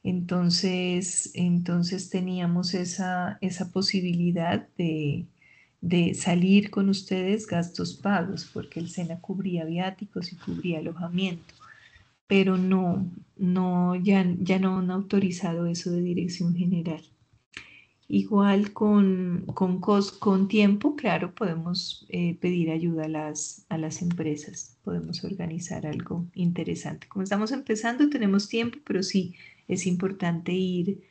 Entonces teníamos esa posibilidad de salir con ustedes gastos pagos, porque el SENA cubría viáticos y cubría alojamiento, pero ya no han autorizado eso de dirección general. Igual con tiempo, claro, podemos pedir ayuda a las empresas, podemos organizar algo interesante. Como estamos empezando, tenemos tiempo, pero sí es importante ir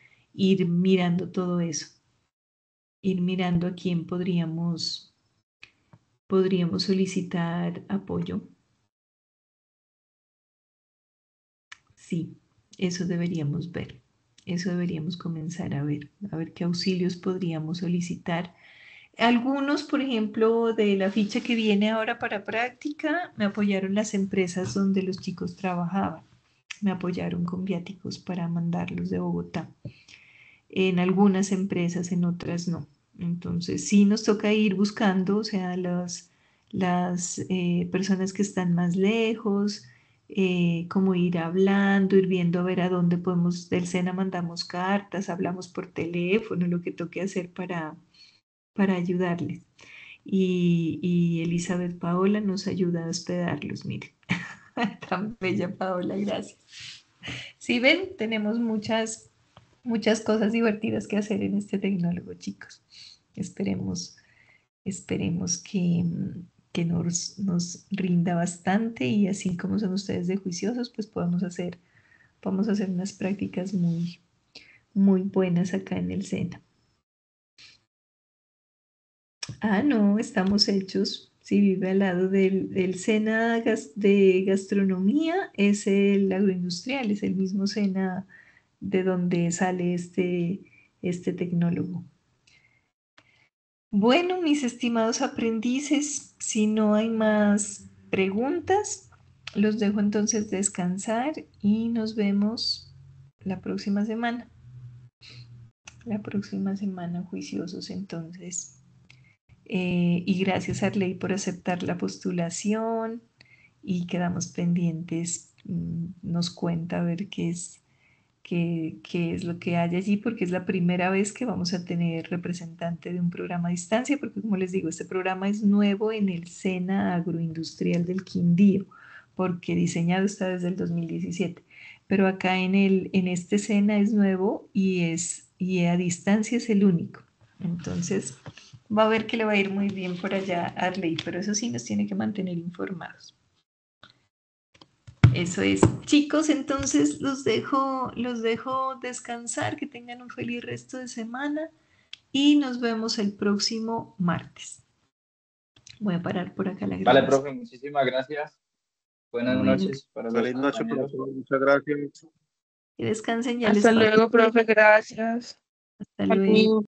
mirando todo eso, ir mirando a quién podríamos solicitar apoyo. Sí, eso deberíamos ver. Eso deberíamos comenzar a ver qué auxilios podríamos solicitar. Algunos, por ejemplo, de la ficha que viene ahora para práctica, me apoyaron las empresas donde los chicos trabajaban. Me apoyaron con viáticos para mandarlos de Bogotá. En algunas empresas, en otras no. Entonces, sí nos toca ir buscando, o sea, las personas que están más lejos, como ir hablando, ir viendo a ver a dónde podemos, del SENA mandamos cartas, hablamos por teléfono, lo que toque hacer para ayudarles. Y Elizabeth Paola nos ayuda a hospedarlos, miren. Tan bella Paola, gracias. Si ven, tenemos muchas cosas divertidas que hacer en este tecnólogo, chicos. Esperemos que nos rinda bastante, y así como son ustedes de juiciosos, pues podamos hacer unas prácticas muy, muy buenas acá en el SENA. No, estamos hechos. Si vive al lado del SENA de gastronomía, es el agroindustrial, es el mismo SENA de donde sale este tecnólogo. Bueno, mis estimados aprendices, si no hay más preguntas, los dejo entonces descansar y nos vemos la próxima semana. Juiciosos entonces. Y gracias Arley por aceptar la postulación, y quedamos pendientes. Nos cuenta a ver qué es lo que hay allí, porque es la primera vez que vamos a tener representante de un programa a distancia, porque como les digo, este programa es nuevo en el SENA Agroindustrial del Quindío, porque diseñado está desde el 2017, pero acá en este SENA es nuevo y a distancia es el único. Entonces va a ver que le va a ir muy bien por allá a Arley, pero eso sí nos tiene que mantener informados. Eso es. Chicos, entonces los dejo descansar, que tengan un feliz resto de semana y nos vemos el próximo martes. Voy a parar por acá la grabación. Vale, profe, muchísimas gracias. Buenas noches para los Feliz noche, profe. Muchas gracias. Que descansen ya. Hasta luego, profe, gracias. Hasta luego.